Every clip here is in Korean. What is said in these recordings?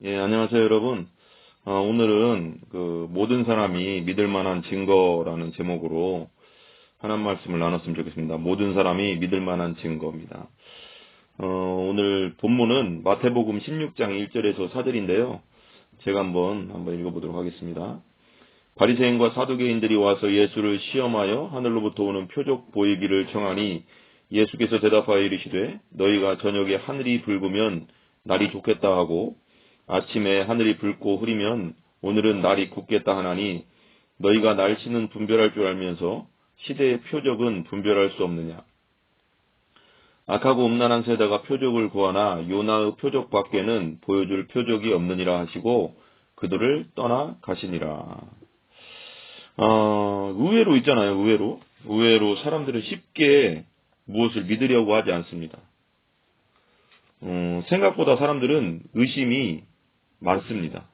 예, 안녕하세요, 여러분. 오늘은 모든 사람이 믿을 만한 증거라는 제목으로 하나님 말씀을 나눴으면 좋겠습니다. 모든 사람이 믿을 만한 증거입니다. 오늘 본문은 마태복음 16장 1절에서 4절인데요. 제가 한번 읽어보도록 하겠습니다. 바리새인과 사두개인들이 와서 예수를 시험하여 하늘로부터 오는 표적 보이기를 청하니 예수께서 대답하여 이르시되 너희가 저녁에 하늘이 붉으면 날이 좋겠다 하고 아침에 하늘이 붉고 흐리면 오늘은 날이 굳겠다 하나니 너희가 날씨는 분별할 줄 알면서 시대의 표적은 분별할 수 없느냐. 악하고 음란한 세대가 표적을 구하나 요나의 표적 밖에는 보여줄 표적이 없느니라 하시고 그들을 떠나 가시니라. 의외로 있잖아요. 의외로 사람들은 쉽게 무엇을 믿으려고 하지 않습니다. 생각보다 사람들은 의심이 많습니다.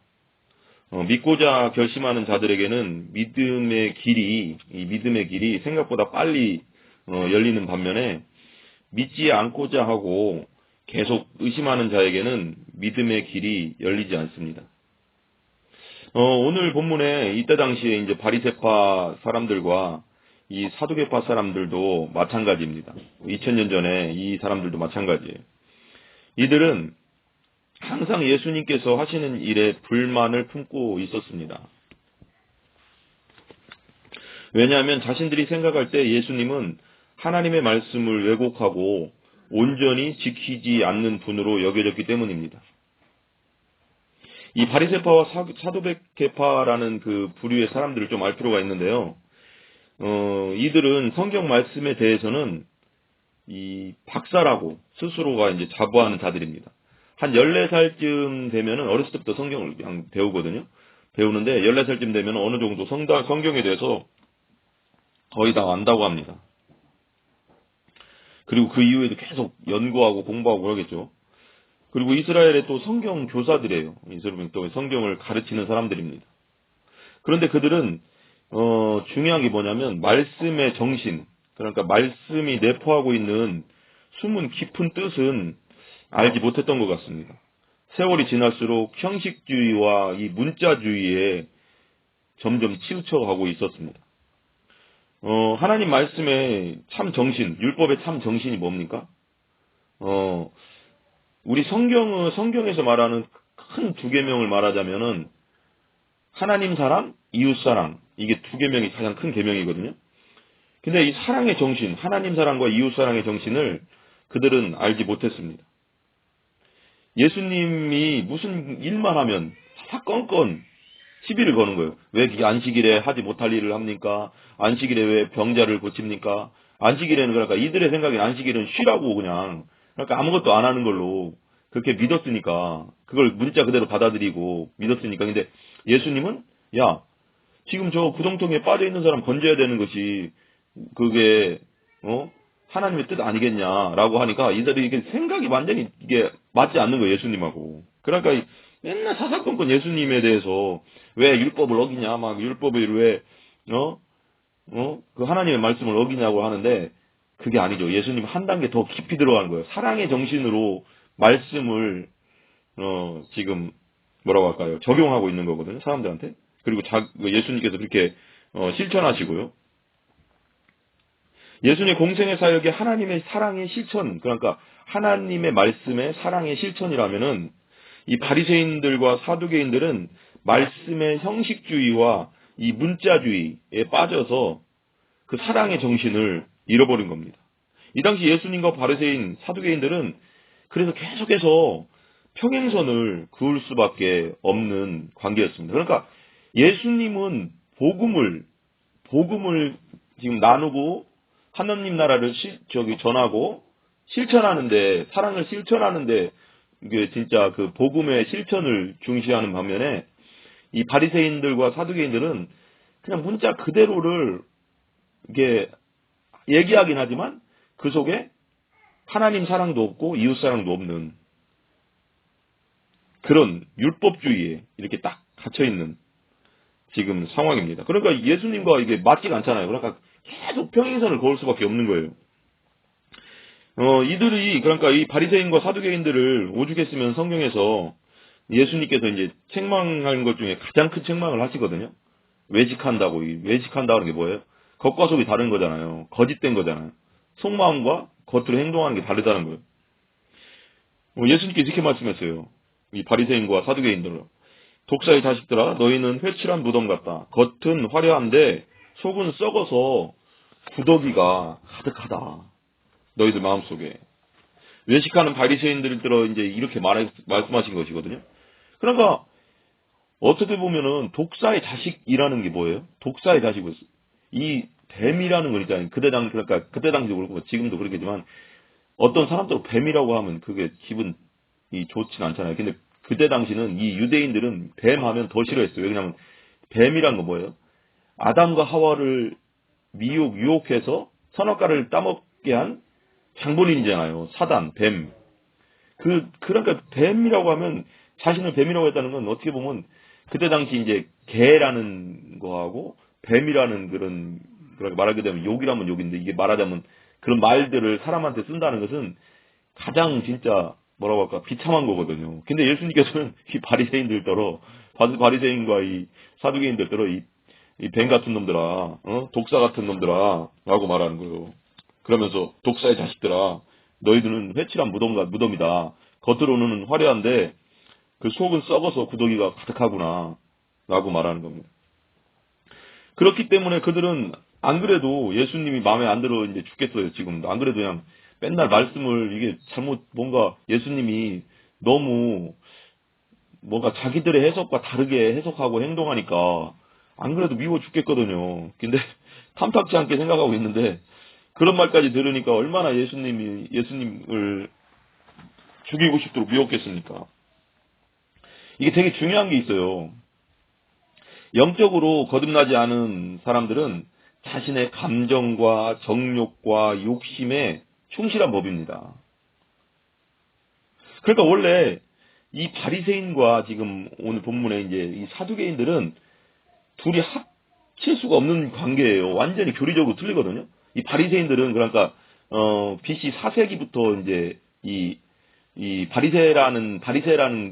믿고자 결심하는 자들에게는 이 믿음의 길이 생각보다 빨리 열리는 반면에 믿지 않고자 하고 계속 의심하는 자에게는 믿음의 길이 열리지 않습니다. 오늘 본문에 이때 당시에 이제 바리새파 사람들과 이 사두개파 사람들도 마찬가지입니다. 2000년 전에 이 사람들도 마찬가지예요. 이들은 항상 예수님께서 하시는 일에 불만을 품고 있었습니다. 왜냐하면 자신들이 생각할 때 예수님은 하나님의 말씀을 왜곡하고 온전히 지키지 않는 분으로 여겨졌기 때문입니다. 이 바리새파와 사두개파라는 그 부류의 사람들을 좀 알 필요가 있는데요. 이들은 성경 말씀에 대해서는 이 박사라고 스스로가 이제 자부하는 자들입니다. 한 14살쯤 되면은 어렸을 때부터 성경을 그냥 배우거든요. 배우는데 14살쯤 되면 어느 정도 성경에 대해서 거의 다 안다고 합니다. 그리고 그 이후에도 계속 연구하고 공부하고 그러겠죠. 그리고 이스라엘의 또 성경 교사들이에요. 이스라엘 또 성경을 가르치는 사람들입니다. 그런데 그들은 중요한 게 뭐냐면 말씀의 정신, 그러니까 말씀이 내포하고 있는 숨은 깊은 뜻은 알지 못했던 것 같습니다. 세월이 지날수록 형식주의와 이 문자주의에 점점 치우쳐가고 있었습니다. 하나님 말씀의 참 정신, 율법의 참 정신이 뭡니까? 우리 성경에서 말하는 큰 두 계명을 말하자면은 하나님 사랑, 이웃 사랑, 이게 두 계명이 가장 큰 계명이거든요. 근데 이 사랑의 정신, 하나님 사랑과 이웃 사랑의 정신을 그들은 알지 못했습니다. 예수님이 무슨 일만 하면 사건건 시비를 거는 거예요. 왜 안식일에 하지 못할 일을 합니까? 안식일에 왜 병자를 고칩니까? 안식일에는 그러니까 이들의 생각엔 안식일은 쉬라고 그냥 그러니까 아무것도 안 하는 걸로 그렇게 믿었으니까 그걸 문자 그대로 받아들이고 믿었으니까 근데 예수님은 야 지금 저 구덩텅이에 빠져 있는 사람 건져야 되는 것이 그게 하나님의 뜻 아니겠냐라고 하니까 이들이 이게 생각이 완전히 이게 맞지 않는 거예요, 예수님하고. 그러니까 맨날 사사건건 예수님에 대해서 왜 율법을 어기냐, 막 율법을 왜 그 하나님의 말씀을 어기냐고 하는데 그게 아니죠. 예수님 한 단계 더 깊이 들어가는 거예요. 사랑의 정신으로 말씀을 지금 뭐라고 할까요? 적용하고 있는 거거든요, 사람들한테. 그리고 예수님께서 그렇게 실천하시고요. 예수님의 공생의 사역이 하나님의 사랑의 실천, 그러니까 하나님의 말씀의 사랑의 실천이라면은 이 바리새인들과 사두개인들은 말씀의 형식주의와 이 문자주의에 빠져서 그 사랑의 정신을 잃어버린 겁니다. 이 당시 예수님과 바리새인, 사두개인들은 그래서 계속해서 평행선을 그을 수밖에 없는 관계였습니다. 그러니까 예수님은 복음을 지금 나누고 하나님 나라를 전하고 실천하는데 사랑을 실천하는데 이게 진짜 그 복음의 실천을 중시하는 반면에 이 바리새인들과 사두개인들은 그냥 문자 그대로를 이게 얘기하긴 하지만 그 속에 하나님 사랑도 없고 이웃 사랑도 없는 그런 율법주의에 이렇게 딱 갇혀 있는 지금 상황입니다. 그러니까 예수님과 이게 맞지가 않잖아요. 그러니까 계속 평행선을 그을 수밖에 없는 거예요. 이들이 그러니까 이 바리새인과 사두개인들을 오죽했으면 성경에서 예수님께서 이제 책망한 것 중에 가장 큰 책망을 하시거든요. 외식한다고. 이 외식한다는 게 뭐예요? 겉과 속이 다른 거잖아요. 거짓된 거잖아요. 속마음과 겉으로 행동하는 게 다르다는 거예요. 예수님께서 이렇게 말씀했어요. 이 바리새인과 사두개인들은 독사의 자식들아, 너희는 회칠한 무덤 같다. 겉은 화려한데 속은 썩어서 구더기가 가득하다. 너희들 마음속에. 외식하는 바리새인들을 들어 이제 이렇게 말씀하신 것이거든요. 그러니까 어떻게 보면은 독사의 자식이라는 게 뭐예요? 독사의 자식은 이 뱀이라는 건 있잖아요. 그러니까 그때 당시도 그렇고 지금도 그렇겠지만 어떤 사람들 뱀이라고 하면 그게 기분이 좋진 않잖아요. 근데 그때 당시는 이 유대인들은 뱀 하면 더 싫어했어요. 왜냐하면 뱀이란 건 뭐예요? 아담과 하와를 유혹해서 선악과를 따먹게 한 장본인이잖아요. 사단, 뱀. 그러니까 뱀이라고 하면 자신을 뱀이라고 했다는 건 어떻게 보면 그때 당시 이제 개라는 거하고 뱀이라는 그렇게 말하게 되면 욕이라면 욕인데 이게 말하자면 그런 말들을 사람한테 쓴다는 것은 가장 진짜 뭐라고 할까 비참한 거거든요. 근데 예수님께서는 이 바리새인들더러 바리새인과 이 사두개인들더러 이 뱀 같은 놈들아, 독사 같은 놈들아 라고 말하는 거예요. 그러면서 독사의 자식들아, 너희들은 회칠한 무덤이다. 겉으로는 화려한데 그 속은 썩어서 구더기가 가득하구나 라고 말하는 겁니다. 그렇기 때문에 그들은 안 그래도 예수님이 마음에 안 들어 이제 죽겠어요. 지금 안 그래도 그냥 맨날 말씀을 이게 잘못 뭔가 예수님이 너무 뭔가 자기들의 해석과 다르게 해석하고 행동하니까 안 그래도 미워 죽겠거든요. 근데 탐탁지 않게 생각하고 있는데 그런 말까지 들으니까 얼마나 예수님을 죽이고 싶도록 미웠겠습니까? 이게 되게 중요한 게 있어요. 영적으로 거듭나지 않은 사람들은 자신의 감정과 정욕과 욕심에 충실한 법입니다. 그러니까 원래 이 바리새인과 지금 오늘 본문에 이제 이 사두개인들은 둘이 합칠 수가 없는 관계예요. 완전히 교리적으로 틀리거든요. 이 바리새인들은 그러니까 BC 4세기부터 이제 이 바리새라는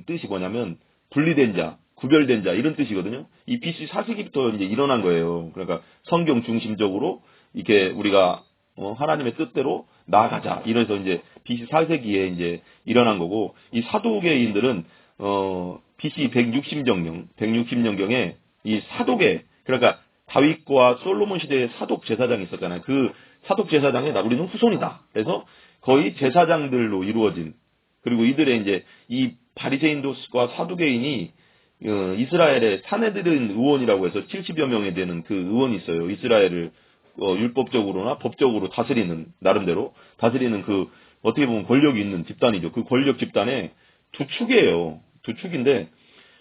뜻이 뭐냐면 분리된 자, 구별된 자 이런 뜻이거든요. 이 BC 4세기부터 이제 일어난 거예요. 그러니까 성경 중심적으로 이렇게 우리가 하나님의 뜻대로 나아가자 이래서 이제 BC 4세기에 이제 일어난 거고 이 사두개인들은 BC 160년경에 이 사독의 그러니까 다윗과 솔로몬 시대에 사독 제사장이 있었잖아요. 그 사독 제사장의 우리는 후손이다. 그래서 거의 제사장들로 이루어진 그리고 이들의 이제 이 바리새인과 사두개인이 이스라엘의 사내들은 의원이라고 해서 70여 명에 되는 그 의원이 있어요. 이스라엘을 율법적으로나 법적으로 다스리는 나름대로 다스리는 그 어떻게 보면 권력이 있는 집단이죠. 그 권력 집단의 두 축이에요. 두 축인데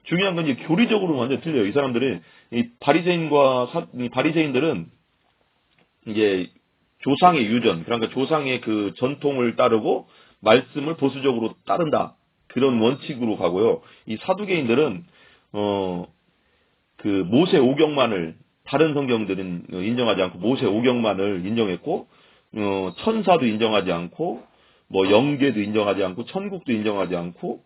중요한 건 이제 교리적으로 완전 틀려요. 이 사람들이 이 바리새인들은 이제 조상의 유전, 그러니까 조상의 그 전통을 따르고 말씀을 보수적으로 따른다. 그런 원칙으로 가고요. 이 사두개인들은 그 모세 오경만을 다른 성경들은 인정하지 않고 모세 오경만을 인정했고 천사도 인정하지 않고 뭐 영계도 인정하지 않고 천국도 인정하지 않고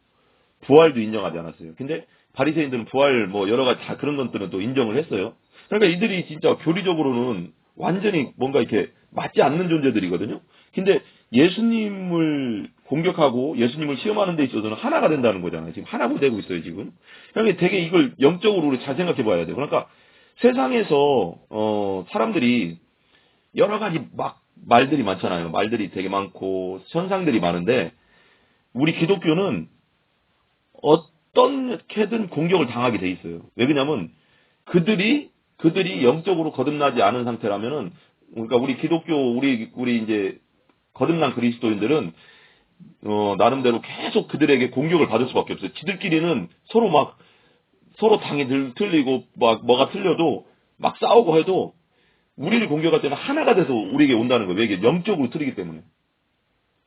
부활도 인정하지 않았어요. 근데 바리새인들은 부활 뭐 여러 가지 다 그런 것들은 또 인정을 했어요. 그러니까 이들이 진짜 교리적으로는 완전히 뭔가 이렇게 맞지 않는 존재들이거든요. 근데 예수님을 공격하고 예수님을 시험하는 데 있어서는 하나가 된다는 거잖아요. 지금 하나가 되고 있어요, 지금. 그러니까 되게 이걸 영적으로 우리 잘 생각해 봐야 돼요. 그러니까 세상에서 사람들이 여러 가지 막 말들이 많잖아요. 말들이 되게 많고 현상들이 많은데 우리 기독교는 어떻게든 공격을 당하게 돼 있어요. 왜 그러냐면 그들이 영적으로 거듭나지 않은 상태라면은 그러니까 우리 기독교 우리 이제 거듭난 그리스도인들은 나름대로 계속 그들에게 공격을 받을 수밖에 없어요. 지들끼리는 서로 당이 틀리고 막 뭐가 틀려도 막 싸우고 해도 우리를 공격할 때는 하나가 돼서 우리에게 온다는 거예요. 왜 이게 영적으로 틀리기 때문에.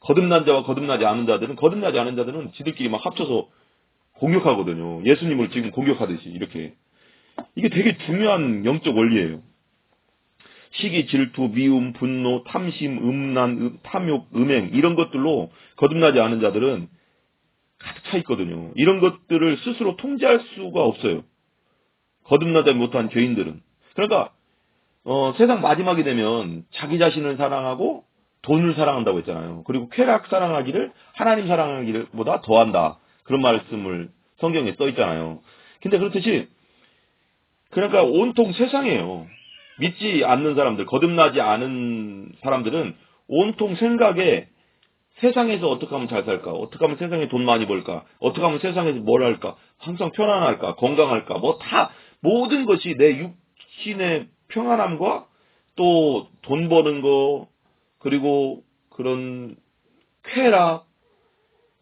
거듭난 자와 거듭나지 않은 자들은 지들끼리 막 합쳐서 공격하거든요. 예수님을 지금 공격하듯이 이렇게. 이게 되게 중요한 영적 원리예요. 시기, 질투, 미움, 분노, 탐심, 음란, 탐욕, 음행 이런 것들로 거듭나지 않은 자들은 가득 차 있거든요. 이런 것들을 스스로 통제할 수가 없어요. 거듭나지 못한 죄인들은. 그러니까 세상 마지막이 되면 자기 자신을 사랑하고 돈을 사랑한다고 했잖아요. 그리고 쾌락 사랑하기를 하나님 사랑하기를 보다 더한다. 그런 말씀을 성경에 써 있잖아요. 근데 그렇듯이 그러니까 온통 세상이에요. 믿지 않는 사람들, 거듭나지 않은 사람들은 온통 생각에 세상에서 어떻게 하면 잘 살까? 어떻게 하면 세상에 돈 많이 벌까? 어떻게 하면 세상에서 뭘 할까? 항상 편안할까? 건강할까? 모든 것이 내 육신의 평안함과 또 돈 버는 거, 그리고 그런 쾌락,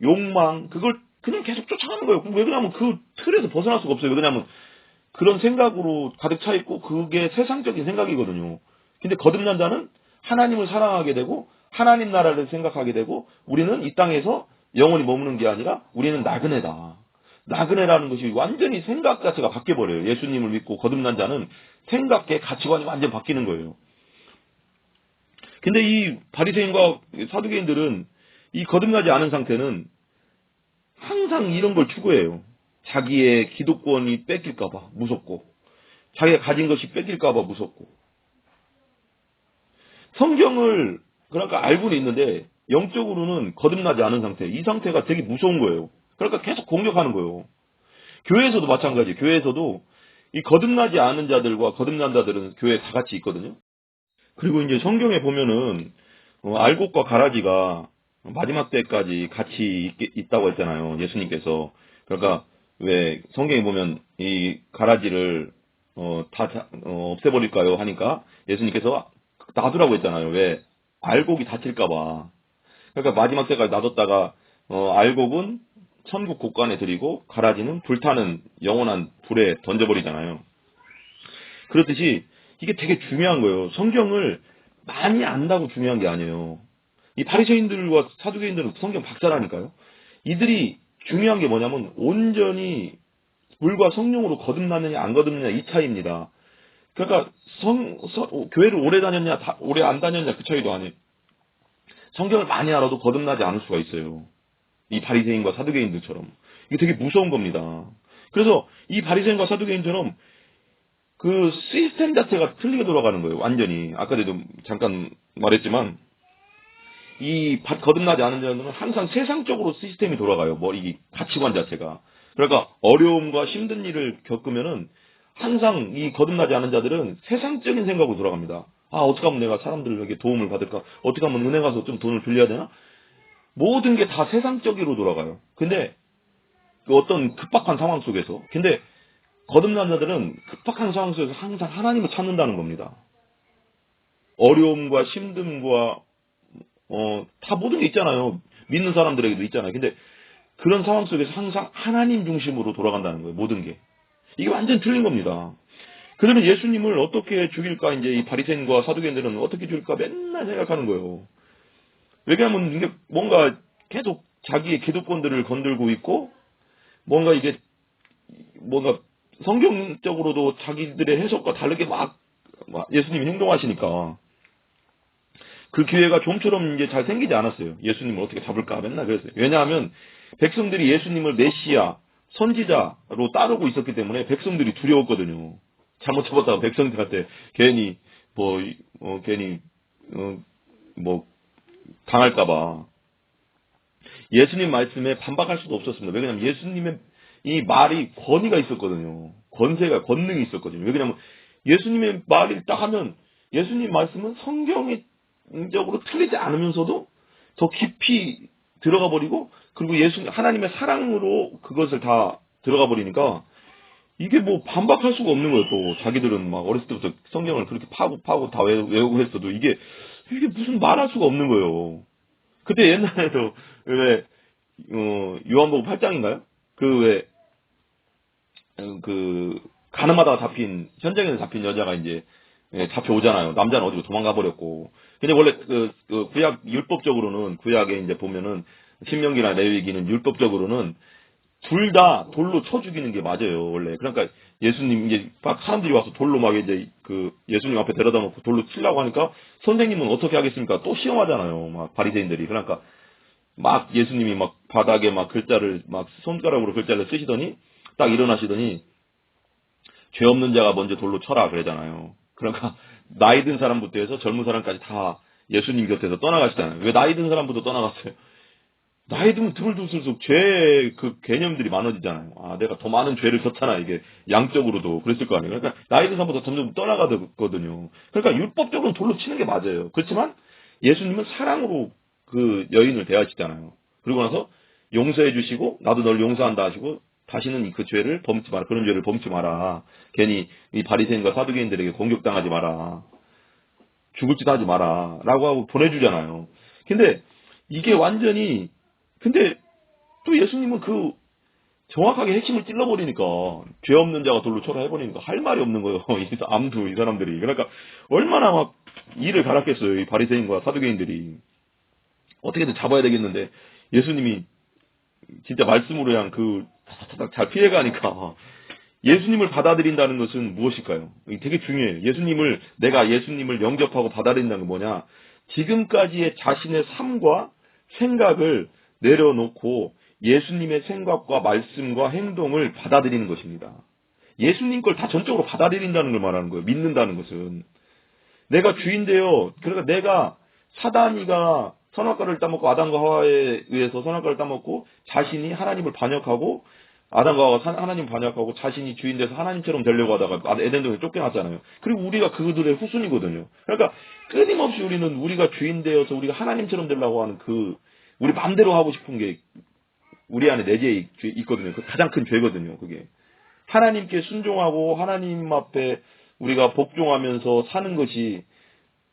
욕망, 그걸 그냥 계속 쫓아가는 거예요. 왜 그러냐면 그 틀에서 벗어날 수가 없어요. 왜 그러냐면 그런 생각으로 가득 차 있고 그게 세상적인 생각이거든요. 근데 거듭난 자는 하나님을 사랑하게 되고 하나님 나라를 생각하게 되고 우리는 이 땅에서 영원히 머무는 게 아니라 우리는 나그네다. 나그네라는 것이 완전히 생각 자체가 바뀌어버려요. 예수님을 믿고 거듭난 자는 생각의 가치관이 완전 바뀌는 거예요. 근데 이 바리새인과 사두개인들은 이 거듭나지 않은 상태는 항상 이런 걸 추구해요. 자기의 기득권이 뺏길까봐 무섭고, 자기가 가진 것이 뺏길까봐 무섭고. 성경을 그러니까 알고는 있는데 영적으로는 거듭나지 않은 상태. 이 상태가 되게 무서운 거예요. 그러니까 계속 공격하는 거예요. 교회에서도 마찬가지. 교회에서도 이 거듭나지 않은 자들과 거듭난 자들은 교회에 다 같이 있거든요. 그리고 이제 성경에 보면은 알곡과 가라지가 마지막 때까지 같이 있다고 했잖아요. 예수님께서. 그러니까 왜 성경에 보면 이 가라지를 없애버릴까요? 하니까 예수님께서 놔두라고 했잖아요. 왜? 알곡이 다칠까 봐. 그러니까 마지막 때까지 놔뒀다가 알곡은 천국 곳간에 들이고 가라지는 불타는 영원한 불에 던져버리잖아요. 그렇듯이 이게 되게 중요한 거예요. 성경을 많이 안다고 중요한 게 아니에요. 이 바리새인들과 사두개인들은 성경 박사라니까요. 이들이 중요한 게 뭐냐면 온전히 물과 성령으로 거듭나느냐 안 거듭느냐 이 차이입니다. 그러니까 교회를 오래 다녔냐 오래 안 다녔냐 그 차이도 아니에요. 성경을 많이 알아도 거듭나지 않을 수가 있어요. 이 바리새인과 사두개인들처럼. 이게 되게 무서운 겁니다. 그래서 이 바리새인과 사두개인처럼 그 시스템 자체가 틀리게 돌아가는 거예요. 완전히. 아까도 잠깐 말했지만 이 거듭나지 않은 자들은 항상 세상적으로 시스템이 돌아가요. 이 가치관 자체가. 그러니까 어려움과 힘든 일을 겪으면은 항상 이 거듭나지 않은 자들은 세상적인 생각으로 돌아갑니다. 어떻게 하면 내가 사람들에게 도움을 받을까? 어떻게 하면 은행 가서 좀 돈을 빌려야 되나? 모든 게 다 세상적으로 돌아가요. 근데 그 어떤 급박한 상황 속에서. 근데 거듭난 자들은 급박한 상황 속에서 항상 하나님을 찾는다는 겁니다. 어려움과 힘듦과 다 모든 게 있잖아요. 믿는 사람들에게도 있잖아요. 근데 그런 상황 속에서 항상 하나님 중심으로 돌아간다는 거예요. 모든 게. 이게 완전 틀린 겁니다. 그러면 예수님을 어떻게 죽일까 이제 이 바리새인과 사두개인들은 어떻게 죽일까 맨날 생각하는 거예요. 왜냐하면 이게 뭔가 계속 자기의 기득권들을 건들고 있고 뭔가 성경적으로도 자기들의 해석과 다르게 막 예수님이 행동하시니까 그 기회가 좀처럼 이제 잘 생기지 않았어요. 예수님을 어떻게 잡을까 맨날 그랬어요. 왜냐하면 백성들이 예수님을 메시아, 선지자로 따르고 있었기 때문에 백성들이 두려웠거든요. 잘못 잡았다가 백성들한테 괜히 괜히 당할까봐 예수님 말씀에 반박할 수도 없었습니다. 왜냐하면 예수님의 이 말이 권위가 있었거든요. 권능이 있었거든요. 왜냐하면 예수님의 말을 딱 하면 예수님 말씀은 성경적으로 틀리지 않으면서도 더 깊이 들어가 버리고 그리고 하나님의 사랑으로 그것을 다 들어가 버리니까 이게 반박할 수가 없는 거예요. 또 자기들은 막 어렸을 때부터 성경을 그렇게 파고 다 외우고 했어도 이게 무슨 말할 수가 없는 거예요. 그때 옛날에도 왜 요한복음 8장인가요? 가늠하다가 현장에서 잡힌 여자가 이제 잡혀오잖아요. 남자는 어디로 도망가 버렸고. 근데 원래 구약 율법적으로는 구약에 이제 보면은 신명기나 레위기는 율법적으로는 둘 다 돌로 쳐 죽이는 게 맞아요, 원래. 그러니까 예수님 이제 막 사람들이 와서 돌로 막 이제 예수님 앞에 데려다 놓고 돌로 치려고 하니까 선생님은 어떻게 하겠습니까? 또 시험하잖아요, 막 바리새인들이. 그러니까 막 예수님이 막 바닥에 막 글자를 막 손가락으로 글자를 쓰시더니 딱 일어나시더니 죄 없는 자가 먼저 돌로 쳐라 그러잖아요. 그러니까 나이 든 사람부터 해서 젊은 사람까지 다 예수님 곁에서 떠나가시잖아요. 왜 나이 든 사람부터 떠나갔어요? 나이 들면 들을수록 죄 그 개념들이 많아지잖아요. 아, 내가 더 많은 죄를 졌잖아. 이게 양적으로도 그랬을 거 아니에요. 그러니까 나이 든 사람보다 점점 떠나가거든요. 그러니까 율법적으로는 돌로 치는 게 맞아요. 그렇지만 예수님은 사랑으로 그 여인을 대하시잖아요. 그리고 나서 용서해 주시고 나도 널 용서한다 하시고 다시는 그 죄를 범치 마라. 그런 죄를 범치 마라. 괜히 이 바리새인과 사두개인들에게 공격당하지 마라. 죽을 짓 하지 마라. 라고 하고 보내주잖아요. 근데 이게 완전히 근데 또 예수님은 그 정확하게 핵심을 찔러버리니까 죄 없는 자가 돌로 쳐라 해버리니까 할 말이 없는 거예요. 이 사람들이. 그러니까 얼마나 막 이를 갈았겠어요. 이 바리새인과 사두개인들이. 어떻게든 잡아야 되겠는데 예수님이 진짜 말씀으로 그냥 잘 피해가니까 예수님을 받아들인다는 것은 무엇일까요? 이게 되게 중요해요. 내가 예수님을 영접하고 받아들인다는 건 뭐냐? 지금까지의 자신의 삶과 생각을 내려놓고 예수님의 생각과 말씀과 행동을 받아들이는 것입니다. 예수님 걸 다 전적으로 받아들인다는 걸 말하는 거예요. 믿는다는 것은. 내가 주인되어, 그러니까 내가 사단이가 선악과를 따먹고 아담과 하와에 의해서 선악과를 따먹고 자신이 하나님을 반역하고 아담과 하와가 하나님 반역하고 자신이 주인돼서 하나님처럼 되려고 하다가 에덴동에 쫓겨났잖아요. 그리고 우리가 그들의 후손이거든요. 그러니까 끊임없이 우리가 주인되어서 우리가 하나님처럼 되려고 하는 우리 마음대로 하고 싶은 게 우리 안에 내재해 있거든요. 그 가장 큰 죄거든요. 그게. 하나님께 순종하고 하나님 앞에 우리가 복종하면서 사는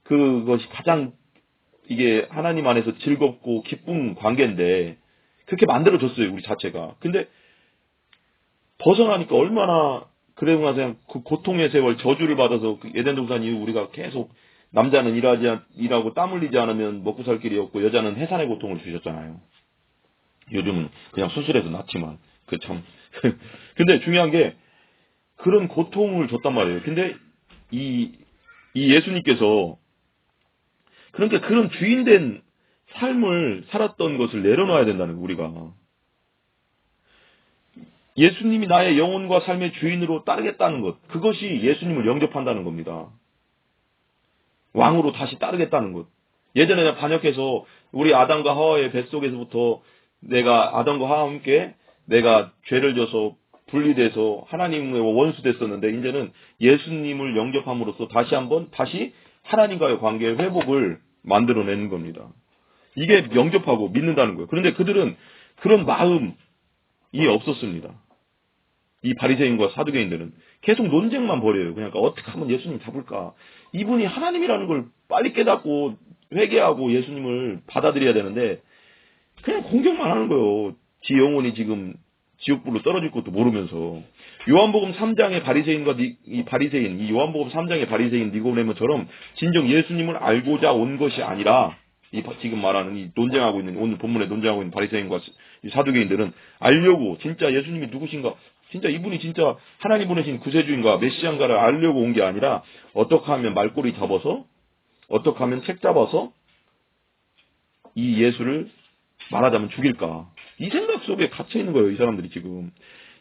그것이 가장 이게 하나님 안에서 즐겁고 기쁜 관계인데 그렇게 만들어졌어요. 우리 자체가. 근데 벗어나니까 얼마나 그래고 나서 그냥 그 고통의 세월 저주를 받아서 그 에덴 동산 이후 우리가 계속 남자는 일하고 땀 흘리지 않으면 먹고 살 길이 없고 여자는 해산의 고통을 주셨잖아요. 요즘은 그냥 수술해서 낫지만 그 참. 근데 중요한 게 그런 고통을 줬단 말이에요. 근데 이 예수님께서 그러니까 그런 주인된 삶을 살았던 것을 내려놔야 된다는 거 우리가. 예수님이 나의 영혼과 삶의 주인으로 따르겠다는 것. 그것이 예수님을 영접한다는 겁니다. 왕으로 다시 따르겠다는 것. 예전에 내가 반역해서 우리 아담과 하와의 뱃속에서부터 내가 아담과 하와와 함께 내가 죄를 져서 분리돼서 하나님의 원수 됐었는데 이제는 예수님을 영접함으로써 다시 하나님과의 관계의 회복을 만들어내는 겁니다. 이게 영접하고 믿는다는 거예요. 그런데 그들은 그런 마음이 없었습니다. 이 바리새인과 사두개인들은 계속 논쟁만 벌여요. 그러니까 어떻게 하면 예수님 잡을까? 이분이 하나님이라는 걸 빨리 깨닫고 회개하고 예수님을 받아들여야 되는데 그냥 공격만 하는 거예요. 지 영혼이 지금 지옥불로 떨어질 것도 모르면서. 요한복음 3장의 바리새인과 이 요한복음 3장의 바리새인 니고데모처럼 진정 예수님을 알고자 온 것이 아니라 지금 말하는 이 논쟁하고 있는 오늘 본문에 논쟁하고 있는 바리새인과 이 사두개인들은 알려고 진짜 예수님이 누구신가 진짜 이분이 진짜 하나님 보내신 구세주인가 메시아인가를 알려고 온 게 아니라 어떻게 하면 말꼬리 잡아서 어떻게 하면 책 잡아서 이 예수를 말하자면 죽일까 이 생각 속에 갇혀 있는 거예요. 이 사람들이 지금.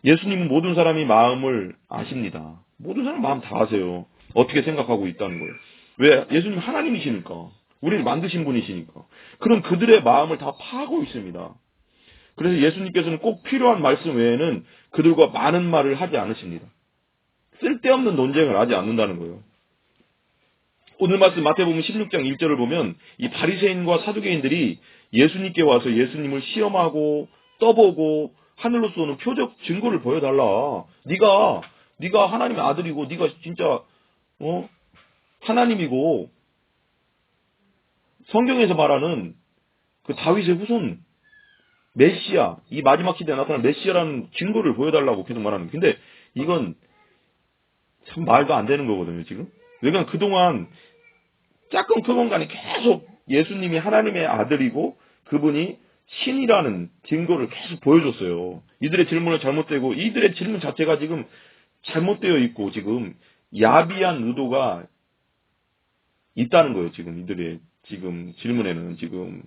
예수님은 모든 사람이 마음을 아십니다. 모든 사람 마음 다 아세요. 어떻게 생각하고 있다는 거예요. 왜? 예수님 하나님이시니까. 우리를 만드신 분이시니까. 그럼 그들의 마음을 다 파고 있습니다. 그래서 예수님께서는 꼭 필요한 말씀 외에는 그들과 많은 말을 하지 않으십니다. 쓸데없는 논쟁을 하지 않는다는 거예요. 오늘 말씀 마태복음 16장 1절을 보면 이 바리새인과 사두개인들이 예수님께 와서 예수님을 시험하고 떠보고 하늘로 쏘는 표적 증거를 보여달라. 네가 하나님의 아들이고 네가 진짜 하나님이고 성경에서 말하는 그 다윗의 후손 메시아 이 마지막 시대에 나타난 메시아라는 증거를 보여달라고 계속 말하는 거예요. 근데 이건 참 말도 안 되는 거거든요. 지금. 왜냐하면 그동안 짝꿍 간에 계속 예수님이 하나님의 아들이고 그분이 신이라는 증거를 계속 보여줬어요. 이들의 질문은 잘못되고 이들의 질문 자체가 지금 잘못되어 있고 지금 야비한 의도가 있다는 거예요. 지금 이들의 지금 질문에는 지금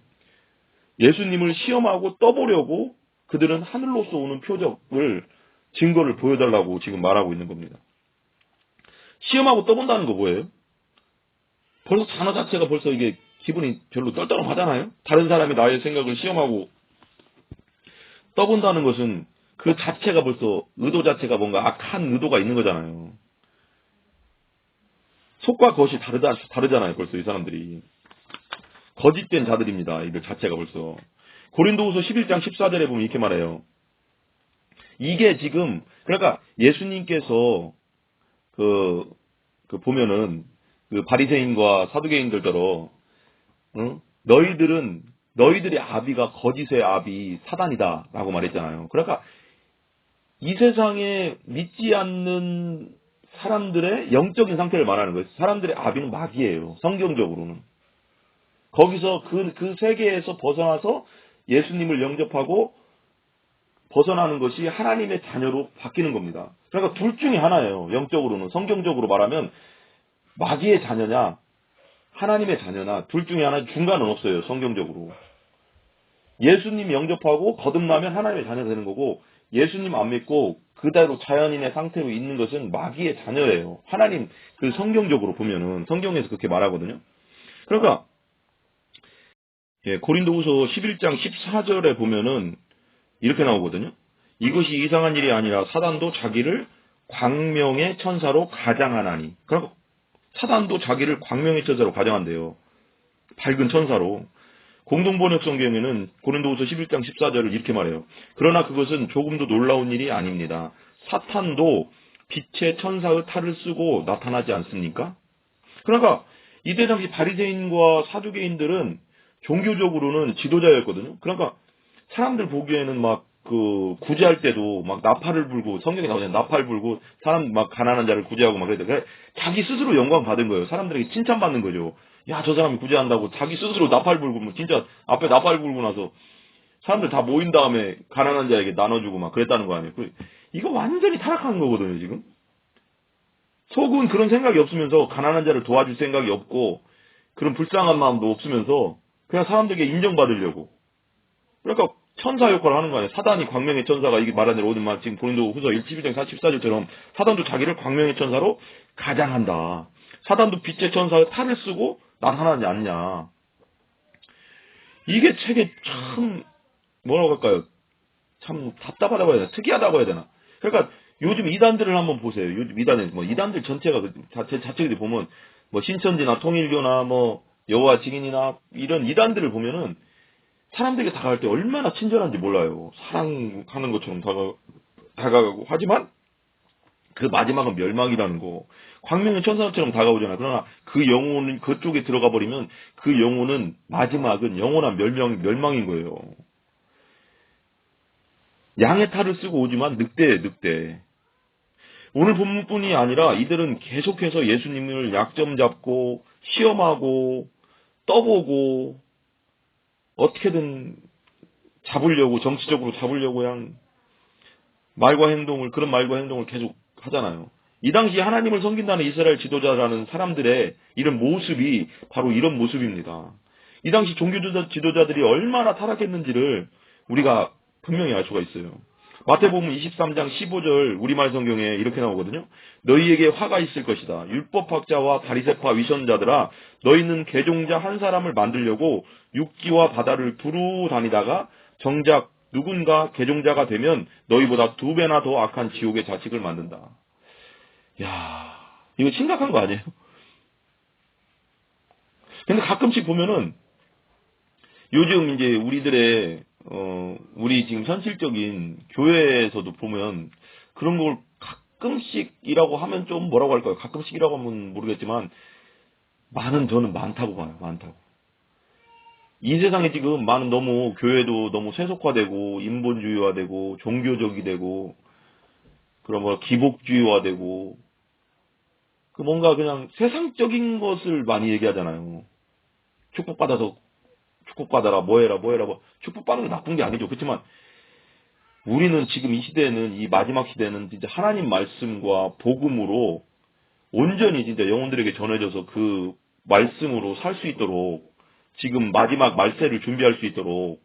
예수님을 시험하고 떠보려고 그들은 하늘로서 오는 표적을, 증거를 보여달라고 지금 말하고 있는 겁니다. 시험하고 떠본다는 거 뭐예요? 벌써 단어 자체가 벌써 이게 기분이 별로 떨떠름하잖아요? 다른 사람이 나의 생각을 시험하고 떠본다는 것은 그 자체가 벌써 의도 자체가 뭔가 악한 의도가 있는 거잖아요. 속과 겉이 다르잖아요. 벌써 이 사람들이. 거짓된 자들입니다. 이들 자체가 벌써. 고린도후서 11장 14절에 보면 이렇게 말해요. 이게 지금, 그러니까 예수님께서 보면은 그 바리새인과 사두개인들더러, 응? 너희들의 아비가 거짓의 아비 사단이다라고 말했잖아요. 그러니까 이 세상에 믿지 않는 사람들의 영적인 상태를 말하는 거예요. 사람들의 아비는 마귀예요. 성경적으로는. 거기서 그 세계에서 벗어나서 예수님을 영접하고 벗어나는 것이 하나님의 자녀로 바뀌는 겁니다. 그러니까 둘 중에 하나예요. 영적으로는. 성경적으로 말하면 마귀의 자녀냐 하나님의 자녀나 둘 중에 하나, 중간은 없어요. 성경적으로. 예수님 영접하고 거듭나면 하나님의 자녀가 되는 거고, 예수님 안 믿고 그대로 자연인의 상태로 있는 것은 마귀의 자녀예요. 하나님, 그 성경적으로 보면은 성경에서 그렇게 말하거든요. 그러니까 고린도후서 11장 14절에 보면은 이렇게 나오거든요. 이것이 이상한 일이 아니라 사단도 자기를 광명의 천사로 가장하나니. 그러니까 사단도 자기를 광명의 천사로 가장한대요. 밝은 천사로. 공동번역 성경에는 고린도후서 11장 14절을 이렇게 말해요. 그러나 그것은 조금도 놀라운 일이 아닙니다. 사탄도 빛의 천사의 탈을 쓰고 나타나지 않습니까? 그러니까 이때 당시 바리새인과 사두개인들은 종교적으로는 지도자였거든요. 그러니까 사람들 보기에는 막 구제할 때도 막 나팔을 불고, 성경에 나오잖아요. 나팔 불고 사람 막 가난한 자를 구제하고 막 그랬는데 자기 스스로 영광 받은 거예요. 사람들에게 칭찬받는 거죠. 야, 저 사람이 구제한다고 자기 스스로 나팔 불고, 뭐 진짜 앞에 나팔 불고 나서 사람들 다 모인 다음에 가난한 자에게 나눠주고 막 그랬다는 거 아니에요. 이거 완전히 타락한 거거든요, 지금. 속은 그런 생각이 없으면서 가난한 자를 도와줄 생각이 없고 그런 불쌍한 마음도 없으면서 그냥 사람들에게 인정받으려고. 그러니까 천사 역할을 하는 거 아니에요. 사단이 광명의 천사가, 이게 말한 대로 오늘 지금 고린도후서 11장 44절처럼 사단도 자기를 광명의 천사로 가장한다. 사단도 빛의 천사의 탈을 쓰고 나타나지 않냐. 이게 책에 참 뭐라고 할까요? 참 답답하다고 해야 되나? 특이하다고 해야 되나? 그러니까 요즘 이단들을 한번 보세요. 요즘 이단들 전체가 자체들이 보면 뭐 신천지나 통일교나 뭐 여호와 증인이나 이런 이단들을 보면은 사람들에게 다가갈 때 얼마나 친절한지 몰라요. 사랑하는 것처럼 다가가고. 하지만 그 마지막은 멸망이라는 거. 광명의 천사처럼 다가오잖아요. 그러나 그 영혼은 그쪽에 들어가 버리면 그 영혼은 마지막은 영원한 멸망인 거예요. 양의 탈을 쓰고 오지만 늑대예요, 늑대. 오늘 본문뿐이 아니라 이들은 계속해서 예수님을 약점 잡고 시험하고 떠보고 어떻게든 잡으려고, 정치적으로 잡으려고 그냥 그런 말과 행동을 계속 하잖아요. 이 당시 하나님을 섬긴다는 이스라엘 지도자라는 사람들의 이런 모습이 바로 이런 모습입니다. 이 당시 종교 지도자들이 얼마나 타락했는지를 우리가 분명히 알 수가 있어요. 마태복음 23장 15절 우리말 성경에 이렇게 나오거든요. 너희에게 화가 있을 것이다. 율법학자와 바리새파 위선자들아, 너희는 개종자 한 사람을 만들려고 육지와 바다를 두루 다니다가 정작 누군가 개종자가 되면 너희보다 2배나 더 악한 지옥의 자식을 만든다. 야, 이거 심각한 거 아니에요? 근데 가끔씩 보면은 요즘 이제 우리 지금 현실적인 교회에서도 보면 그런 걸 가끔씩이라고 하면 좀 뭐라고 할까요? 가끔씩이라고 하면 모르겠지만 저는 많다고 봐요. 많다고. 이 세상에 지금 너무 교회도 너무 세속화되고 인본주의화되고 종교적이 되고 그런 기복주의화되고 뭔가 그냥 세상적인 것을 많이 얘기하잖아요. 축복받아라, 뭐 해라. 축복받는 게 나쁜 게 아니죠. 그렇지만 우리는 지금 이 시대에는, 이 마지막 시대는 진짜 하나님 말씀과 복음으로 온전히 진짜 영혼들에게 전해져서 그 말씀으로 살 수 있도록, 지금 마지막 말세를 준비할 수 있도록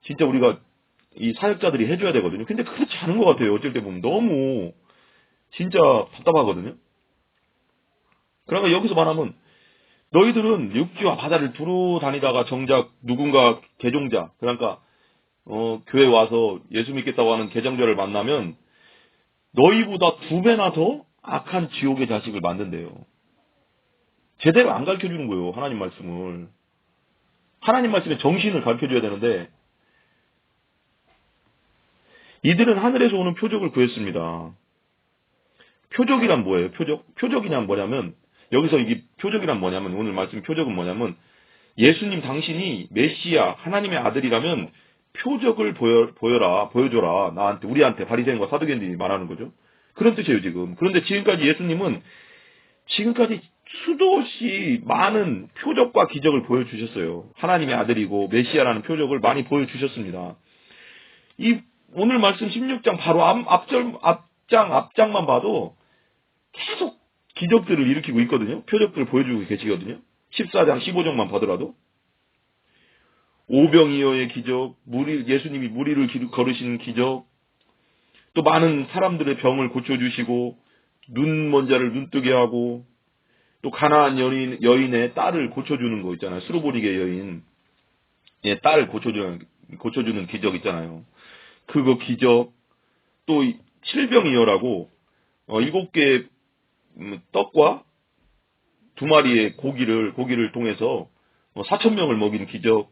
진짜 우리가 이 사역자들이 해줘야 되거든요. 근데 그렇지 않은 것 같아요. 어쩔 때 보면 너무 진짜 답답하거든요. 그러니까 여기서 말하면 너희들은 육지와 바다를 두루 다니다가 정작 누군가 개종자, 그러니까 교회 와서 예수 믿겠다고 하는 개종자를 만나면 너희보다 2배나 더 악한 지옥의 자식을 만든대요. 제대로 안 가르쳐주는 거예요. 하나님 말씀을. 하나님 말씀의 정신을 가르쳐줘야 되는데 이들은 하늘에서 오는 표적을 구했습니다. 표적이란 뭐예요? 표적이란 뭐냐면 여기서 이게 표적이란 뭐냐면 오늘 말씀 표적은 뭐냐면 예수님 당신이 메시아 하나님의 아들이라면 표적을 보여줘라 나한테 우리한테 바리새인과 사두개인들이 말하는 거죠. 그런 뜻이에요 지금. 그런데 지금까지 예수님은 지금까지 수도 없이 많은 표적과 기적을 보여주셨어요. 하나님의 아들이고 메시아라는 표적을 많이 보여주셨습니다. 이 오늘 말씀 16장 바로 앞장만 봐도 계속 기적들을 일으키고 있거든요. 표적들을 보여주고 계시거든요. 14장 15장만 봐더라도 오병이어의 기적, 예수님이 무리를 걸으시는 기적, 또 많은 사람들의 병을 고쳐주시고 눈 먼 자를 눈뜨게 하고 또 가나안 여인의 딸을 고쳐주는 거 있잖아요. 스루보니게 여인의 딸을 고쳐주는 기적 있잖아요. 그거 기적, 또 칠병이어라고 7개의 떡과 2마리의 고기를 통해서 4,000명을 먹인 기적.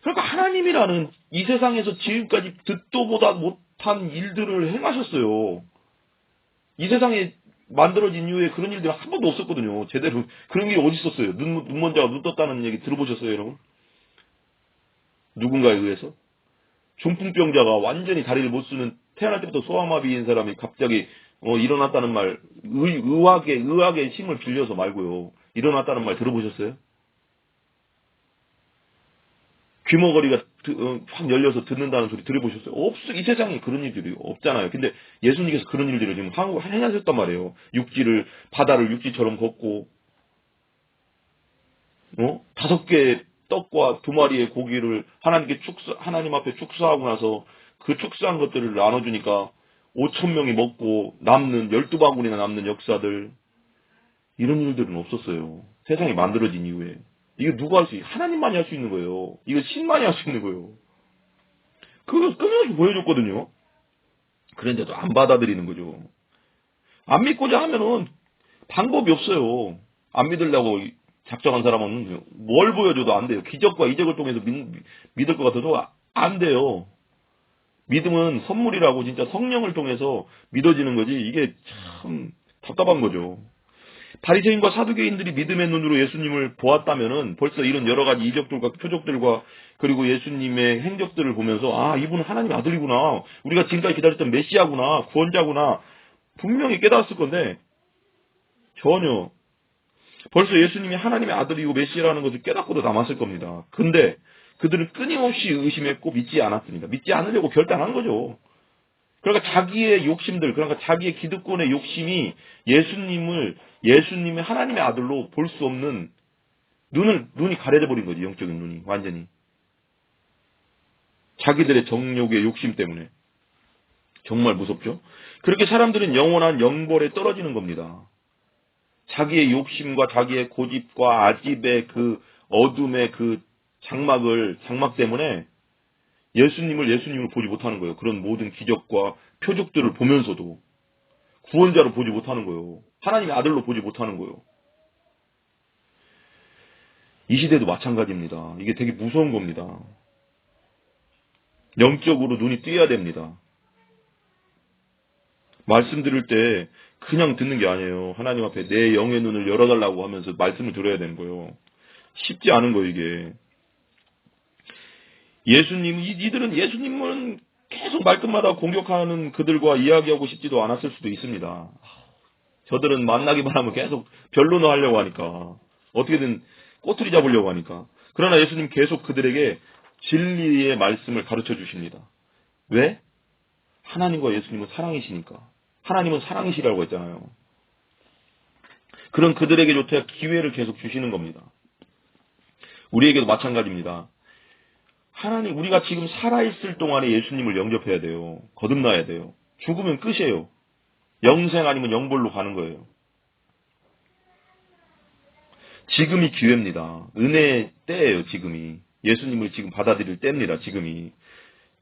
그러니까 하나님이라는 이 세상에서 지금까지 듣도 보다 못한 일들을 행하셨어요. 이 세상에 만들어진 이후에 그런 일들이 한 번도 없었거든요. 제대로 그런 일이 어디 있었어요? 눈 먼 자가 눈 떴다는 얘기 들어보셨어요, 여러분? 누군가에 의해서? 중풍병자가 완전히 다리를 못 쓰는 태어날 때부터 소아마비인 사람이 갑자기 일어났다는 말, 의학의 힘을 빌려서 말고요. 일어났다는 말 들어보셨어요? 귀머거리가 확 열려서 듣는다는 소리 들어보셨어요? 이 세상에 그런 일들이 없잖아요. 근데 예수님께서 그런 일들을 지금 행하셨단 말이에요. 바다를 육지처럼 걷고, 5개의 떡과 2마리의 고기를 하나님 앞에 축사하고 나서 그 축사한 것들을 나눠주니까 5,000명이 먹고 12바구니나 남는 역사들, 이런 일들은 없었어요. 세상이 만들어진 이후에. 이거 누가 할 수 있어요? 하나님만이 할 수 있는 거예요. 이거 신만이 할 수 있는 거예요. 그거 끊임없이 보여줬거든요. 그런데도 안 받아들이는 거죠. 안 믿고자 하면은 방법이 없어요. 안 믿으려고 작정한 사람은 뭘 보여줘도 안 돼요. 기적과 이적을 통해서 믿을 것 같아도 안 돼요. 믿음은 선물이라고 진짜 성령을 통해서 믿어지는 거지 이게 참 답답한 거죠. 바리새인과 사두개인들이 믿음의 눈으로 예수님을 보았다면은 벌써 이런 여러 가지 이적들과 표적들과 그리고 예수님의 행적들을 보면서 이분은 하나님의 아들이구나. 우리가 지금까지 기다렸던 메시아구나. 구원자구나. 분명히 깨달았을 건데 전혀 벌써 예수님이 하나님의 아들이고 메시아라는 것을 깨닫고도 남았을 겁니다. 근데 그들은 끊임없이 의심했고 믿지 않았습니다. 믿지 않으려고 결단한 거죠. 그러니까 자기의 욕심들, 그러니까 자기의 기득권의 욕심이 예수님의 하나님의 아들로 볼 수 없는 눈이 가려져 버린 거지, 영적인 눈이. 완전히. 자기들의 정욕의 욕심 때문에. 정말 무섭죠? 그렇게 사람들은 영원한 영벌에 떨어지는 겁니다. 자기의 욕심과 자기의 고집과 아집의 그 어둠의 그 장막 때문에 예수님을 보지 못하는 거예요. 그런 모든 기적과 표적들을 보면서도 구원자로 보지 못하는 거예요. 하나님의 아들로 보지 못하는 거예요. 이 시대도 마찬가지입니다. 이게 되게 무서운 겁니다. 영적으로 눈이 띄어야 됩니다. 말씀 들을 때 그냥 듣는 게 아니에요. 하나님 앞에 내 영의 눈을 열어달라고 하면서 말씀을 들어야 되는 거예요. 쉽지 않은 거예요, 이게. 이들은 예수님은 계속 말끝마다 공격하는 그들과 이야기하고 싶지도 않았을 수도 있습니다. 저들은 만나기만 하면 계속 변론을 하려고 하니까. 어떻게든 꼬투리 잡으려고 하니까. 그러나 예수님 계속 그들에게 진리의 말씀을 가르쳐 주십니다. 왜? 하나님과 예수님은 사랑이시니까. 하나님은 사랑이시라고 했잖아요. 그런 그들에게조차 기회를 계속 주시는 겁니다. 우리에게도 마찬가지입니다. 하나님, 우리가 지금 살아있을 동안에 예수님을 영접해야 돼요. 거듭나야 돼요. 죽으면 끝이에요. 영생 아니면 영벌로 가는 거예요. 지금이 기회입니다. 은혜의 때예요, 지금이. 예수님을 지금 받아들일 때입니다, 지금이.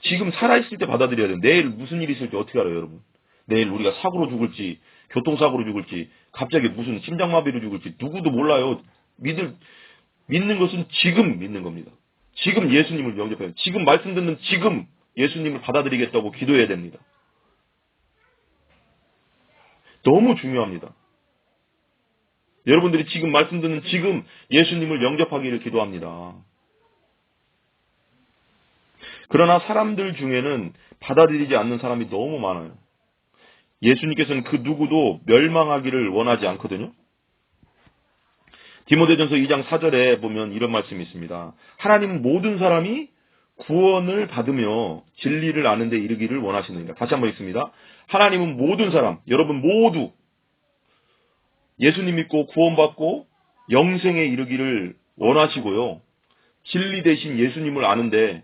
지금 살아있을 때 받아들여야 돼요. 내일 무슨 일이 있을지 어떻게 알아요, 여러분? 내일 우리가 사고로 죽을지, 교통사고로 죽을지, 갑자기 무슨 심장마비로 죽을지 누구도 몰라요. 믿는 것은 지금 믿는 겁니다. 지금 예수님을 영접해요. 지금 말씀 듣는 지금 예수님을 받아들이겠다고 기도해야 됩니다. 너무 중요합니다. 여러분들이 지금 말씀 듣는 지금 예수님을 영접하기를 기도합니다. 그러나 사람들 중에는 받아들이지 않는 사람이 너무 많아요. 예수님께서는 그 누구도 멸망하기를 원하지 않거든요. 디모데전서 2장 4절에 보면 이런 말씀이 있습니다. 하나님은 모든 사람이 구원을 받으며 진리를 아는 데 이르기를 원하시느니라. 다시 한번 읽습니다. 하나님은 모든 사람, 여러분 모두 예수님 믿고 구원받고 영생에 이르기를 원하시고요. 진리 대신 예수님을 아는데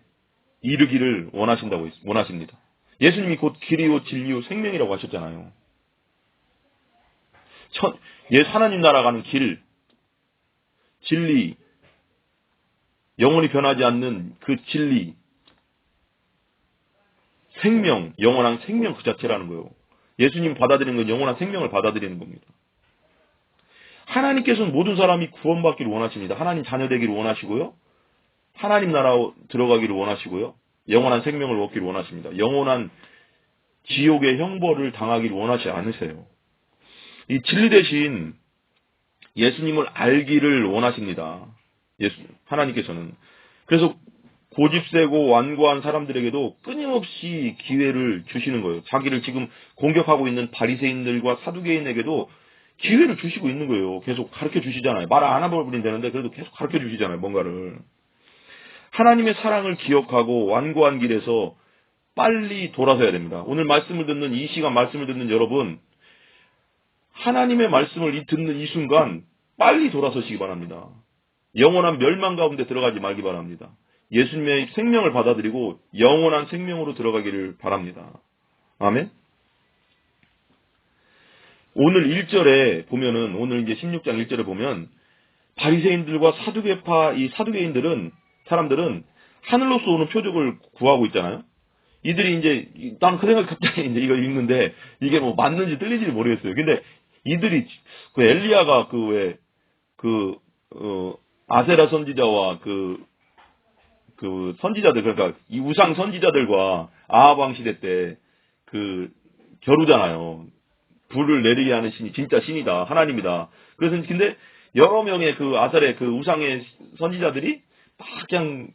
이르기를 원하십니다. 예수님이 곧 길이요 진리요 생명이라고 하셨잖아요. 하나님 나라 가는 길, 진리, 영원히 변하지 않는 그 진리, 생명, 영원한 생명 그 자체라는 거예요. 예수님 받아들이는 건 영원한 생명을 받아들이는 겁니다. 하나님께서는 모든 사람이 구원받기를 원하십니다. 하나님 자녀 되기를 원하시고요. 하나님 나라 들어가기를 원하시고요. 영원한 생명을 얻기를 원하십니다. 영원한 지옥의 형벌을 당하기를 원하지 않으세요. 이 진리 대신 예수님을 알기를 원하십니다. 하나님께서는. 그래서 고집세고 완고한 사람들에게도 끊임없이 기회를 주시는 거예요. 자기를 지금 공격하고 있는 바리새인들과 사두개인에게도 기회를 주시고 있는 거예요. 계속 가르쳐 주시잖아요. 말 안 해버리면 되는데 그래도 계속 가르쳐 주시잖아요. 뭔가를. 하나님의 사랑을 기억하고 완고한 길에서 빨리 돌아서야 됩니다. 오늘 말씀을 듣는 이 시간 말씀을 듣는 여러분, 하나님의 말씀을 듣는 이 순간 빨리 돌아서시기 바랍니다. 영원한 멸망 가운데 들어가지 말기 바랍니다. 예수님의 생명을 받아들이고 영원한 생명으로 들어가기를 바랍니다. 아멘. 오늘 1절에 보면은, 오늘 이제 16장 1절에 보면 바리새인들과 이 사두개인들은, 사람들은 하늘로서 오는 표적을 구하고 있잖아요. 이들이 이제, 난 그 생각 갑자기 이제 이걸 읽는데 이게 뭐 맞는지 틀린지 모르겠어요. 근데 이들이 그 엘리야가 아세라 선지자와 그 선지자들, 그러니까 이 우상 선지자들과 아합 왕 시대 때 겨루잖아요. 불을 내리게 하는 신이 진짜 신이다. 하나님이다. 그래서 근데 여러 명의 아셀의 우상의 선지자들이 막 그냥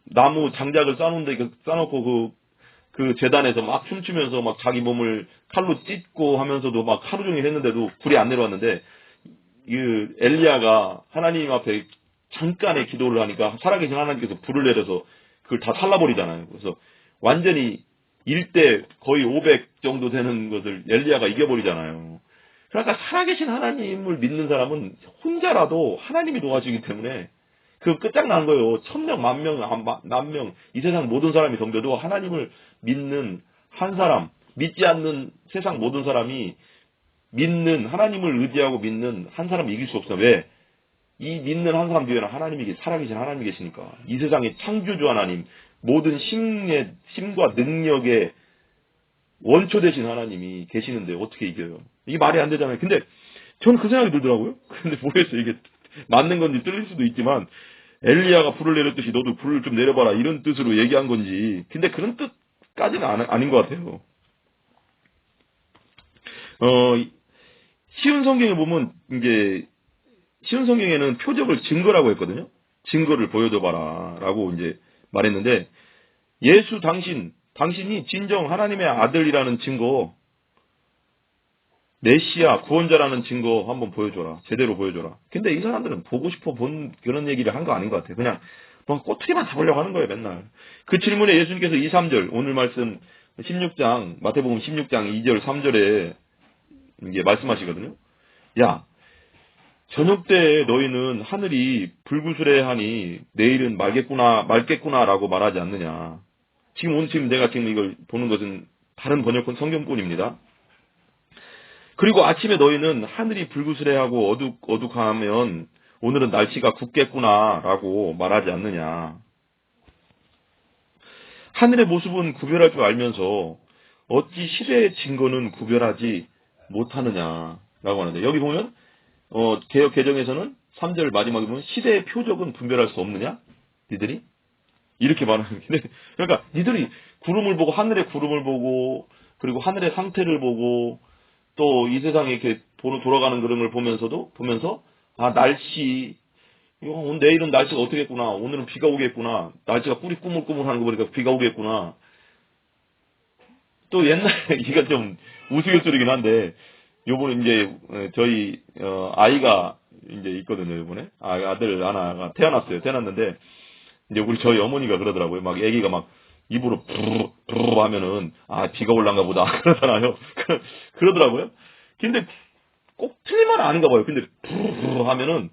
나무 장작을 쌓아놓고 그 재단에서 막 춤추면서 막 자기 몸을 칼로 찢고 하면서도 막 하루 종일 했는데도 불이 안 내려왔는데, 엘리야가 하나님 앞에 잠깐의 기도를 하니까 살아계신 하나님께서 불을 내려서 그걸 다 살라버리잖아요. 그래서 완전히 1대 거의 500 정도 되는 것을 엘리야가 이겨버리잖아요. 그러니까 살아계신 하나님을 믿는 사람은 혼자라도 하나님이 도와주기 때문에 끝장난 거예요. 1000명, 10,000명, 10,000명, 이 세상 모든 사람이 덤벼도 하나님을 믿는 한 사람, 믿지 않는 세상 모든 사람이 하나님을 의지하고 믿는 한 사람이 이길 수 없어. 왜? 이 믿는 한 사람 뒤에는 살아계신 하나님이 계시니까. 이 세상의 창조주 하나님, 모든 힘과 능력의 원초 되신 하나님이 계시는데 어떻게 이겨요? 이게 말이 안 되잖아요. 근데 저는 그 생각이 들더라고요. 근데 모르겠어요. 이게 맞는 건지 틀릴 수도 있지만, 엘리야가 불을 내렸듯이 너도 불을 좀 내려봐라 이런 뜻으로 얘기한 건지, 근데 그런 뜻까지는 아닌 것 같아요. 쉬운 성경에 보면 이제 쉬운 성경에는 표적을 증거라고 했거든요. 증거를 보여줘봐라 라고 이제 말했는데, 예수 당신이 진정 하나님의 아들이라는 증거, 메시아 구원자라는 증거 한번 보여줘라. 제대로 보여줘라. 근데 이 사람들은 보고 싶어 본 그런 얘기를 한 거 아닌 것 같아요. 그냥 뭐 꼬투리만 잡으려고 하는 거예요, 맨날. 그 질문에 예수님께서 2, 3절, 오늘 말씀 마태복음 16장 2절, 3절에 이게 말씀하시거든요. 야, 저녁 때 너희는 하늘이 불구스레하니 내일은 맑겠구나라고 말하지 않느냐. 지금 내가 지금 이걸 보는 것은 다른 번역본 성경본입니다. 그리고 아침에 너희는 하늘이 불구스레하고 어둑하면 오늘은 날씨가 굳겠구나라고 말하지 않느냐. 하늘의 모습은 구별할 줄 알면서 어찌 시대의 증거는 구별하지 못하느냐라고 하는데, 여기 보면 개역 개정에서는 3절 마지막에 보면 시대의 표적은 분별할 수 없느냐? 니들이? 이렇게 말하는데, 그러니까 니들이 구름을 보고, 하늘의 구름을 보고, 그리고 하늘의 상태를 보고, 또 이 세상에 이렇게 돌아가는 그림을 보면서 날씨, 내일은 날씨가 어떻겠구나, 오늘은 비가 오겠구나, 날씨가 꿀이 꾸물꾸물하는 거 보니까 비가 오겠구나. 또 옛날에 이게 좀 우스갯소리긴 한데, 요번에 이제 저희 아이가 이제 있거든요. 요번에 아들 하나가 태어났는데 이제 저희 어머니가 그러더라고요. 막 애기가 막 입으로 부르르 하면은 비가 올란가 보다 그러잖아요. 그러더라고요. 근데 꼭 틀린 말은 아닌가 봐요. 근데 부르르 하면은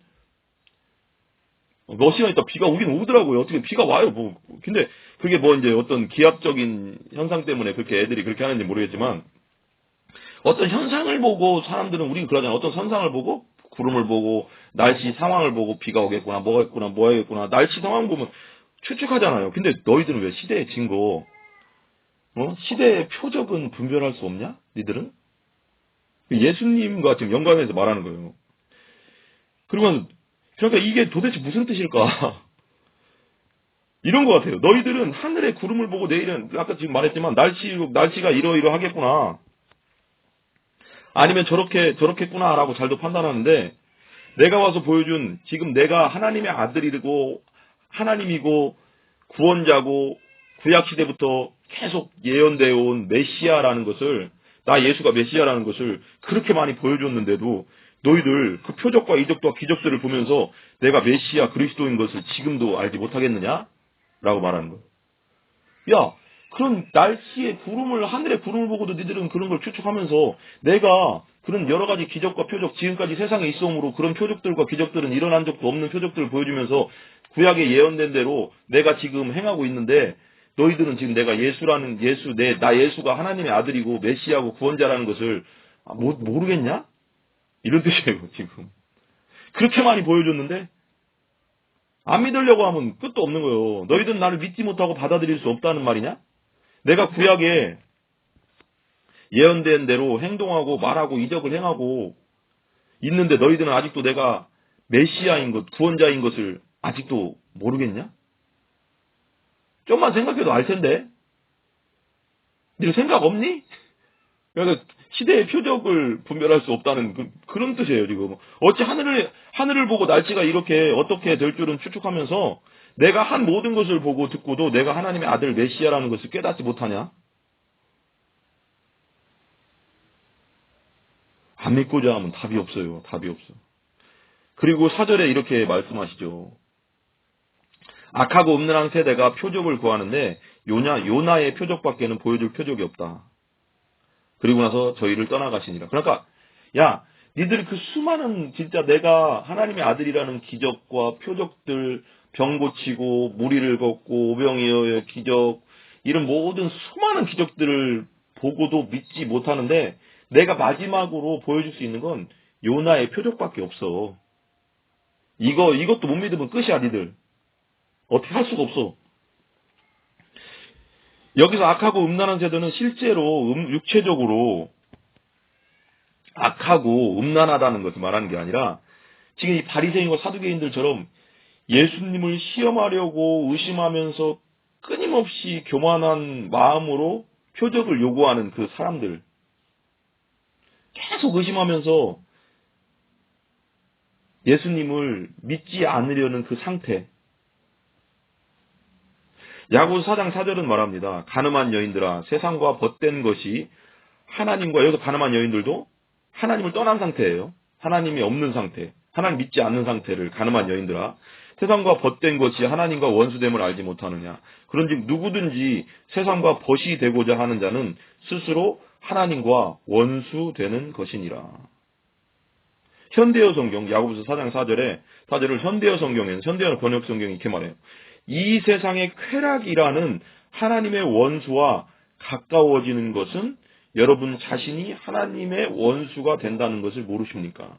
몇 시간 있다 비가 오긴 오더라고요. 어떻게 비가 와요. 근데 그게 이제 어떤 기압적인 현상 때문에 그렇게 애들이 그렇게 하는지 모르겠지만, 어떤 현상을 보고 사람들은, 우리는 그러잖아요. 어떤 현상을 보고, 구름을 보고, 날씨 상황을 보고, 비가 오겠구나, 뭐 하겠구나, 날씨 상황 보면 추측하잖아요. 근데 너희들은 왜 시대의 증거, 시대의 표적은 분별할 수 없냐? 니들은? 예수님과 지금 연관해서 말하는 거예요. 그러니까 이게 도대체 무슨 뜻일까? 이런 것 같아요. 너희들은 하늘의 구름을 보고 내일은, 아까 지금 말했지만, 날씨가 이러이러하겠구나, 아니면 저렇겠구나라고 잘도 판단하는데, 내가 와서 보여준, 지금 내가 하나님의 아들이고 하나님이고 구원자고 구약시대부터 계속 예언되어 온 메시아라는 것을, 나 예수가 메시아라는 것을 그렇게 많이 보여줬는데도 너희들 그 표적과 이적과 기적들을 보면서 내가 메시아 그리스도인 것을 지금도 알지 못하겠느냐? 라고 말하는 거예요. 야, 그런 하늘의 구름을 보고도 니들은 그런 걸 추측하면서, 내가 그런 여러 가지 기적과 표적, 지금까지 세상에 있어옴으로 그런 표적들과 기적들은 일어난 적도 없는 표적들을 보여주면서 구약에 예언된 대로 내가 지금 행하고 있는데, 너희들은 지금 내가 예수가 하나님의 아들이고 메시아고 구원자라는 것을 모르겠냐? 이런 뜻이에요, 지금. 그렇게 많이 보여줬는데 안 믿으려고 하면 끝도 없는 거예요. 너희들은 나를 믿지 못하고 받아들일 수 없다는 말이냐? 내가 구약에 예언된 대로 행동하고 말하고 이적을 행하고 있는데 너희들은 아직도 내가 메시아인 것, 구원자인 것을 아직도 모르겠냐? 좀만 생각해도 알 텐데. 네 생각 없니? 그러니까 시대의 표적을 분별할 수 없다는 그런 뜻이에요, 지금. 어찌 하늘을 보고 날씨가 이렇게 어떻게 될 줄은 추측하면서 내가 한 모든 것을 보고 듣고도 내가 하나님의 아들 메시아라는 것을 깨닫지 못하냐? 안 믿고자 하면 답이 없어요. 답이 없어. 그리고 4절에 이렇게 말씀하시죠. 악하고 음란한 세대가 표적을 구하는데 요나의 표적밖에는 보여줄 표적이 없다. 그리고 나서 저희를 떠나가시니라. 그러니까 야, 니들 그 수많은, 진짜 내가 하나님의 아들이라는 기적과 표적들, 병 고치고 무리를 걷고 오병이어의 기적, 이런 모든 수많은 기적들을 보고도 믿지 못하는데, 내가 마지막으로 보여줄 수 있는 건 요나의 표적밖에 없어. 이것도 못 믿으면 끝이야, 니들. 어떻게 할 수가 없어. 여기서 악하고 음란한 세대는 실제로 육체적으로 악하고 음란하다는 것을 말하는 게 아니라, 지금 이 바리새인과 사두개인들처럼 예수님을 시험하려고 의심하면서 끊임없이 교만한 마음으로 표적을 요구하는 그 사람들, 계속 의심하면서 예수님을 믿지 않으려는 그 상태. 야고보서 4장 4절은 말합니다. 가늠한 여인들아, 세상과 벗된 것이 하나님과, 여기서 가늠한 여인들도 하나님을 떠난 상태예요. 하나님이 없는 상태, 하나님 믿지 않는 상태를, 가늠한 여인들아, 세상과 벗된 것이 하나님과 원수됨을 알지 못하느냐. 그런즉 누구든지 세상과 벗이 되고자 하는 자는 스스로 하나님과 원수되는 것이니라. 현대어 성경, 야고보서 4장 4절을 현대어 성경에는, 현대어 번역 성경이 이렇게 말해요. 이 세상의 쾌락이라는 하나님의 원수와 가까워지는 것은 여러분 자신이 하나님의 원수가 된다는 것을 모르십니까?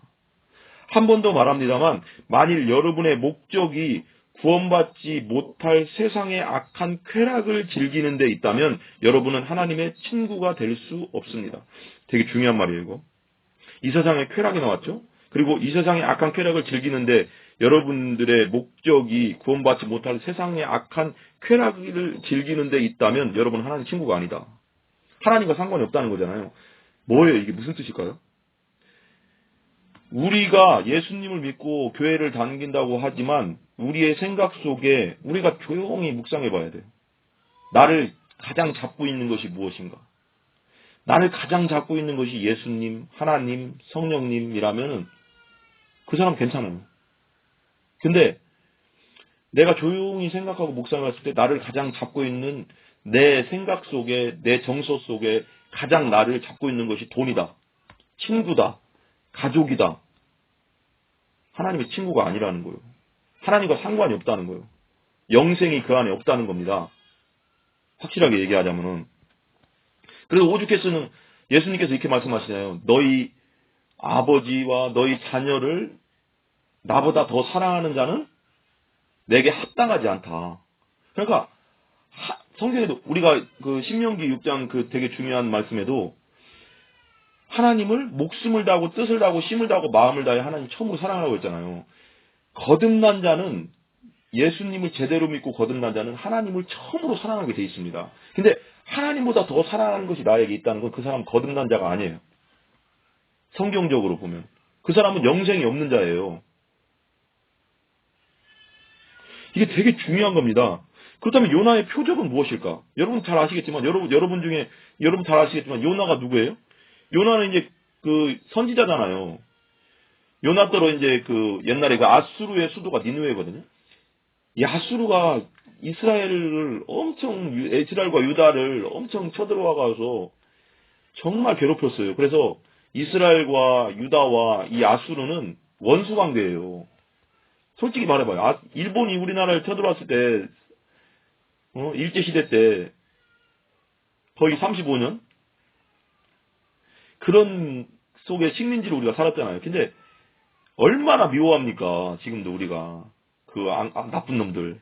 한 번 더 말합니다만, 만일 여러분의 목적이 구원받지 못할 세상의 악한 쾌락을 즐기는 데 있다면 여러분은 하나님의 친구가 될 수 없습니다. 되게 중요한 말이에요, 이거. 이 세상에 쾌락이 나왔죠? 그리고 이 세상의 악한 쾌락을 즐기는데 여러분들의 목적이 구원받지 못할 세상의 악한 쾌락을 즐기는 데 있다면 여러분은 하나님 친구가 아니다. 하나님과 상관이 없다는 거잖아요. 뭐예요? 이게 무슨 뜻일까요? 우리가 예수님을 믿고 교회를 다닌다고 하지만 우리의 생각 속에 우리가 조용히 묵상해 봐야 돼요. 나를 가장 잡고 있는 것이 무엇인가? 나를 가장 잡고 있는 것이 예수님, 하나님, 성령님이라면 그 사람 괜찮아요. 근데 내가 조용히 생각하고 묵상했을 때 나를 가장 잡고 있는 내 생각 속에, 내 정서 속에 가장 나를 잡고 있는 것이 돈이다, 친구다, 가족이다. 하나님의 친구가 아니라는 거예요. 하나님과 상관이 없다는 거예요. 영생이 그 안에 없다는 겁니다. 확실하게 얘기하자면은. 그래서 오죽했으면 예수님께서 이렇게 말씀하시잖아요. 너희 아버지와 너희 자녀를 나보다 더 사랑하는 자는 내게 합당하지 않다. 그러니까 성경에도 우리가 그 신명기 6장 그 되게 중요한 말씀에도 하나님을 목숨을 다하고 뜻을 다하고 힘을 다하고 마음을 다해 하나님 처음으로 사랑하라고 했잖아요. 거듭난 자는, 예수님을 제대로 믿고 거듭난 자는 하나님을 처음으로 사랑하게 돼 있습니다. 근데 하나님보다 더 사랑하는 것이 나에게 있다는 건 그 사람은 거듭난 자가 아니에요. 성경적으로 보면 그 사람은 영생이 없는 자예요. 이게 되게 중요한 겁니다. 그렇다면 요나의 표적은 무엇일까? 여러분 잘 아시겠지만, 여러분 잘 아시겠지만 요나가 누구예요? 요나는 이제 그 선지자잖아요. 요나더러 이제 그 옛날에 그 아수르의 수도가 니느웨거든요. 이 아수르가 이스라엘과 유다를 엄청 쳐들어와가서 정말 괴롭혔어요. 그래서 이스라엘과 유다와 이 아수르는 원수 관계예요. 솔직히 말해봐요. 일본이 우리나라를 쳐들어왔을 때, 일제시대 때 거의 35년? 그런 속에 식민지로 우리가 살았잖아요. 근데 얼마나 미워합니까? 지금도 우리가. 나쁜 놈들.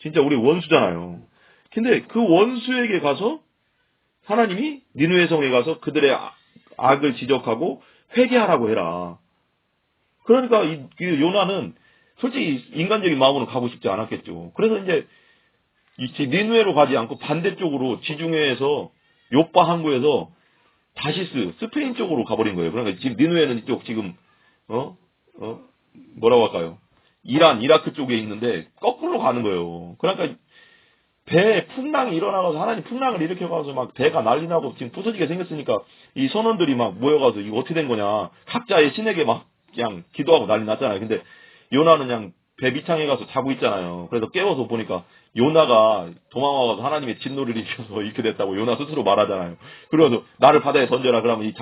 진짜 우리 원수잖아요. 근데 그 원수에게 가서 하나님이 니느웨 성에 가서 그들의 악을 지적하고 회개하라고 해라. 그러니까 이 요나는 솔직히 인간적인 마음으로 가고 싶지 않았겠죠. 그래서 이제 니느웨로 가지 않고 반대쪽으로 지중해에서 요빠 항구에서 다시스, 스페인 쪽으로 가버린 거예요. 그러니까 지금 니느웨는 이쪽 지금 뭐라고 할까요? 이란, 이라크 쪽에 있는데 거꾸로 가는 거예요. 그러니까 배에 풍랑이 일어나가서 하나님 풍랑을 일으켜가서 막 배가 난리 나고 지금 부서지게 생겼으니까 이 선원들이 막 모여가서 이거 어떻게 된 거냐. 각자의 신에게 막 그냥 기도하고 난리 났잖아요. 근데 요나는 그냥 배 밑창에 가서 자고 있잖아요. 그래서 깨워서 보니까 요나가 도망와가서 하나님의 진노를 일으켜서 이렇게 됐다고 요나 스스로 말하잖아요. 그래서 나를 바다에 던져라. 그러면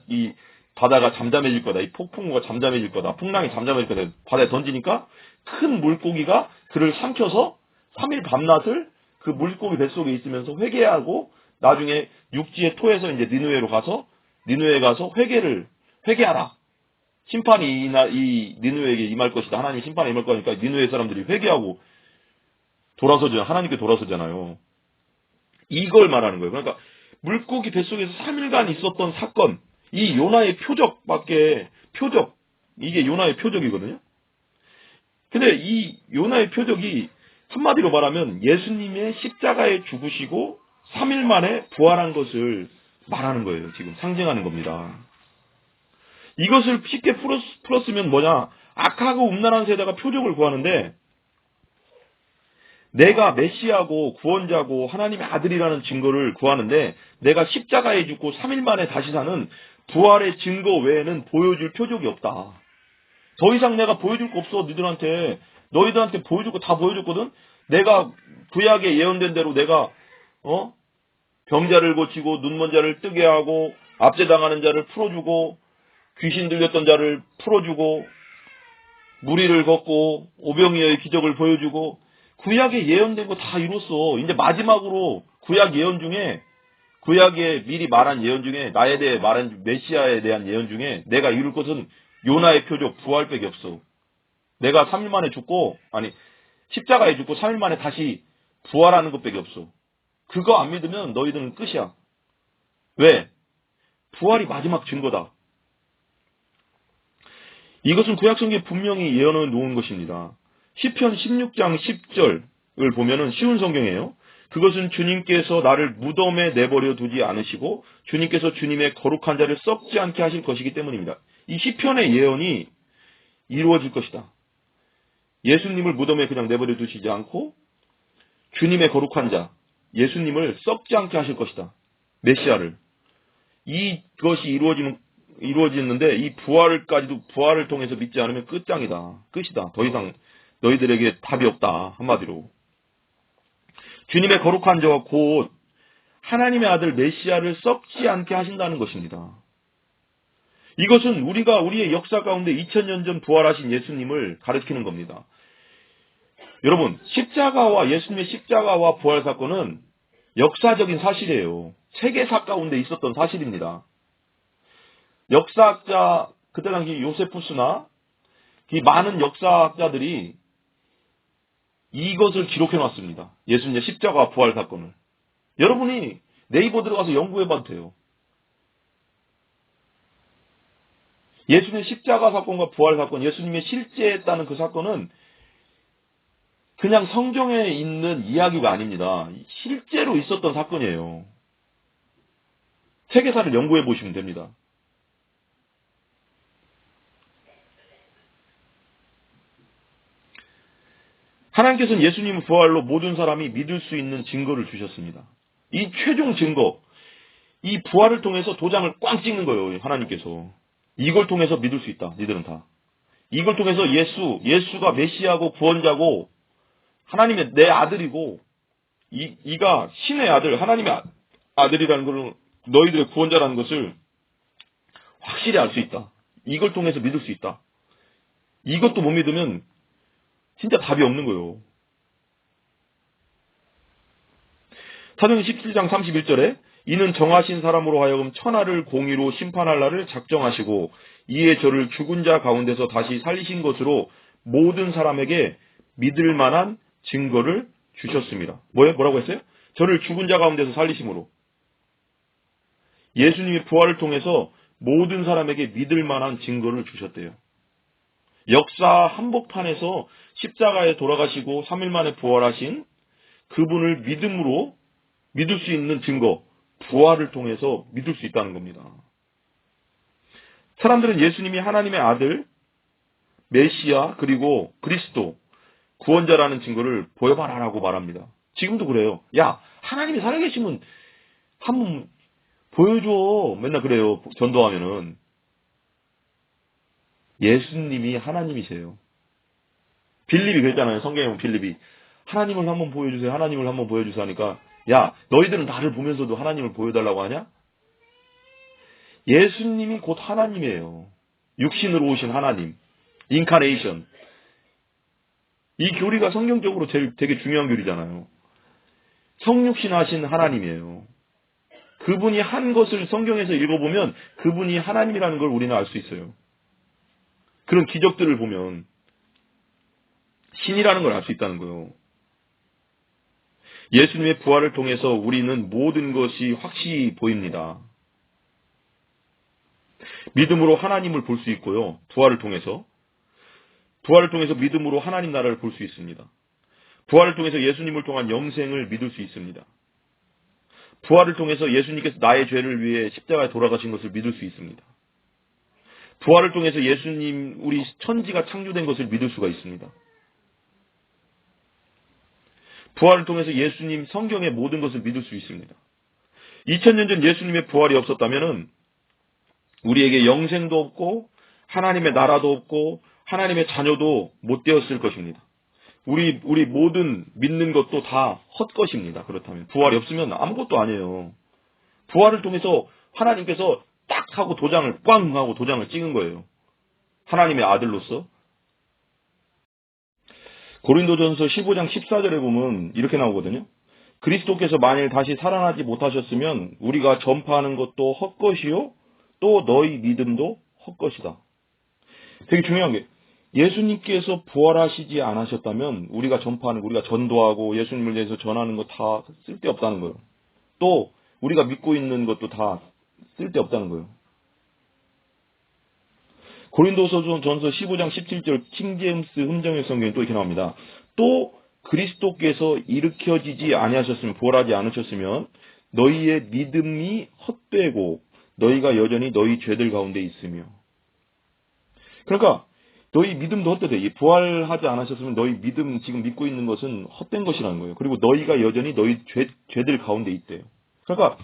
이 바다가 잠잠해질 거다. 이 폭풍우가 잠잠해질 거다. 풍랑이 잠잠해질 거다. 바다에 던지니까 큰 물고기가 그를 삼켜서 3일 밤낮을 그 물고기 뱃속에 있으면서 회개하고 나중에 육지의 토에서 이제 니느웨에 가서 회개하라. 심판이 이 니느웨에게 임할 것이다. 하나님 심판이 임할 거니까 니느웨 사람들이 회개하고 하나님께 돌아서잖아요. 이걸 말하는 거예요. 그러니까 물고기 뱃속에서 3일간 있었던 사건, 이 요나의 이게 요나의 표적이거든요. 근데 이 요나의 표적이 한마디로 말하면 예수님의 십자가에 죽으시고 3일 만에 부활한 것을 말하는 거예요. 지금 상징하는 겁니다. 이것을 쉽게 풀었으면 뭐냐? 악하고 음란한 세대가 표적을 구하는데 내가 메시아고 구원자고 하나님의 아들이라는 증거를 구하는데 내가 십자가에 죽고 3일 만에 다시 사는 부활의 증거 외에는 보여줄 표적이 없다. 더 이상 내가 보여줄 거 없어. 너희들한테 보여줄 거 다 보여줬거든. 내가 구약에 예언된 대로 내가 병자를 고치고 눈먼 자를 뜨게 하고 압제당하는 자를 풀어주고 귀신 들렸던 자를 풀어주고 무리를 걷고 오병이어의 기적을 보여주고 구약에 예언된 거 다 이뤘어. 이제 마지막으로 구약 예언 중에 구약에 미리 말한 예언 중에 나에 대해 말한 메시아에 대한 예언 중에 내가 이룰 것은 요나의 표적 부활밖에 없어. 내가 3일 만에 죽고 십자가에 죽고 3일 만에 다시 부활하는 것밖에 없어. 그거 안 믿으면 너희들은 끝이야. 왜? 부활이 마지막 증거다. 이것은 구약성경에 분명히 예언을 놓은 것입니다. 시편 16장 10절을 보면은 쉬운 성경이에요. 그것은 주님께서 나를 무덤에 내버려 두지 않으시고 주님께서 주님의 거룩한 자를 썩지 않게 하실 것이기 때문입니다. 이 시편의 예언이 이루어질 것이다. 예수님을 무덤에 그냥 내버려 두시지 않고 주님의 거룩한 자, 예수님을 썩지 않게 하실 것이다. 메시아를. 이것이 이루어지는데 이 부활을 통해서 믿지 않으면 끝장이다. 끝이다. 더 이상 너희들에게 답이 없다. 한마디로. 주님의 거룩한 자와 곧 하나님의 아들 메시아를 썩지 않게 하신다는 것입니다. 이것은 우리가 우리의 역사 가운데 2000년 전 부활하신 예수님을 가리키는 겁니다. 여러분, 예수님의 십자가와 부활 사건은 역사적인 사실이에요. 세계사 가운데 있었던 사실입니다. 역사학자, 그때 당시 요세푸스나 이 많은 역사학자들이 이것을 기록해 놨습니다. 예수님의 십자가와 부활 사건을. 여러분이 네이버 들어가서 연구해 봐도 돼요. 예수님의 십자가 사건과 부활 사건, 예수님의 실제 했다는 그 사건은 그냥 성경에 있는 이야기가 아닙니다. 실제로 있었던 사건이에요. 세계사를 연구해 보시면 됩니다. 하나님께서는 예수님의 부활로 모든 사람이 믿을 수 있는 증거를 주셨습니다. 이 최종 증거, 이 부활을 통해서 도장을 꽝 찍는 거예요. 하나님께서. 이걸 통해서 믿을 수 있다. 니들은 다. 이걸 통해서 예수가 메시아고 구원자고 하나님의 내 아들이고 이가 신의 아들, 하나님의 아들이라는 걸 너희들의 구원자라는 것을 확실히 알 수 있다. 이걸 통해서 믿을 수 있다. 이것도 못 믿으면 진짜 답이 없는 거예요. 사도행 17장 31절에 이는 정하신 사람으로 하여금 천하를 공의로 심판할 날을 작정하시고 이에 저를 죽은 자 가운데서 다시 살리신 것으로 모든 사람에게 믿을 만한 증거를 주셨습니다. 뭐라고 했어요? 저를 죽은 자 가운데서 살리심으로. 예수님의 부활을 통해서 모든 사람에게 믿을 만한 증거를 주셨대요. 역사 한복판에서 십자가에 돌아가시고 3일 만에 부활하신 그분을 믿음으로 믿을 수 있는 증거, 부활을 통해서 믿을 수 있다는 겁니다. 사람들은 예수님이 하나님의 아들, 메시아, 그리고 그리스도, 구원자라는 증거를 보여봐라라고 말합니다. 지금도 그래요. 야, 하나님이 살아계시면 한번 보여줘. 맨날 그래요. 전도하면은. 예수님이 하나님이세요. 빌립이 그랬잖아요. 성경에 보면 빌립이. 하나님을 한번 보여주세요. 하나님을 한번 보여주세요 하니까 야, 너희들은 나를 보면서도 하나님을 보여달라고 하냐? 예수님이 곧 하나님이에요. 육신으로 오신 하나님. 인카네이션. 이 교리가 성경적으로 되게 중요한 교리잖아요. 성육신 하신 하나님이에요. 그분이 한 것을 성경에서 읽어보면 그분이 하나님이라는 걸 우리는 알 수 있어요. 그런 기적들을 보면 신이라는 걸 알 수 있다는 거예요. 예수님의 부활을 통해서 우리는 모든 것이 확실히 보입니다. 믿음으로 하나님을 볼 수 있고요. 부활을 통해서 믿음으로 하나님 나라를 볼 수 있습니다. 부활을 통해서 예수님을 통한 영생을 믿을 수 있습니다. 부활을 통해서 예수님께서 나의 죄를 위해 십자가에 돌아가신 것을 믿을 수 있습니다. 부활을 통해서 예수님, 우리 천지가 창조된 것을 믿을 수가 있습니다. 부활을 통해서 예수님 성경의 모든 것을 믿을 수 있습니다. 2000년 전 예수님의 부활이 없었다면 우리에게 영생도 없고 하나님의 나라도 없고 하나님의 자녀도 못 되었을 것입니다. 우리 모든 믿는 것도 다 헛것입니다. 그렇다면 부활이 없으면 아무것도 아니에요. 부활을 통해서 하나님께서 딱 하고 도장을 꽝 하고 도장을 찍은 거예요. 하나님의 아들로서. 고린도전서 15장 14절에 보면 이렇게 나오거든요. 그리스도께서 만일 다시 살아나지 못하셨으면 우리가 전파하는 것도 헛것이요 또 너희 믿음도 헛것이다. 되게 중요한 게 예수님께서 부활하시지 않으셨다면 우리가 전파하는 거, 우리가 전도하고 예수님을 위해서 전하는 거 다 쓸데없다는 거예요. 또 우리가 믿고 있는 것도 다 쓸데없다는 거예요. 고린도전서 15장 17절 킹제임스 음정의 성경에 또 이렇게 나옵니다. 또 그리스도께서 일으켜지지 아니하셨으면 부활하지 않으셨으면 너희의 믿음이 헛되고 너희가 여전히 너희 죄들 가운데 있으며. 그러니까 너희 믿음도 헛되다. 부활하지 않으셨으면 너희 믿음 지금 믿고 있는 것은 헛된 것이라는 거예요. 그리고 너희가 여전히 너희 죄들 가운데 있대요. 그러니까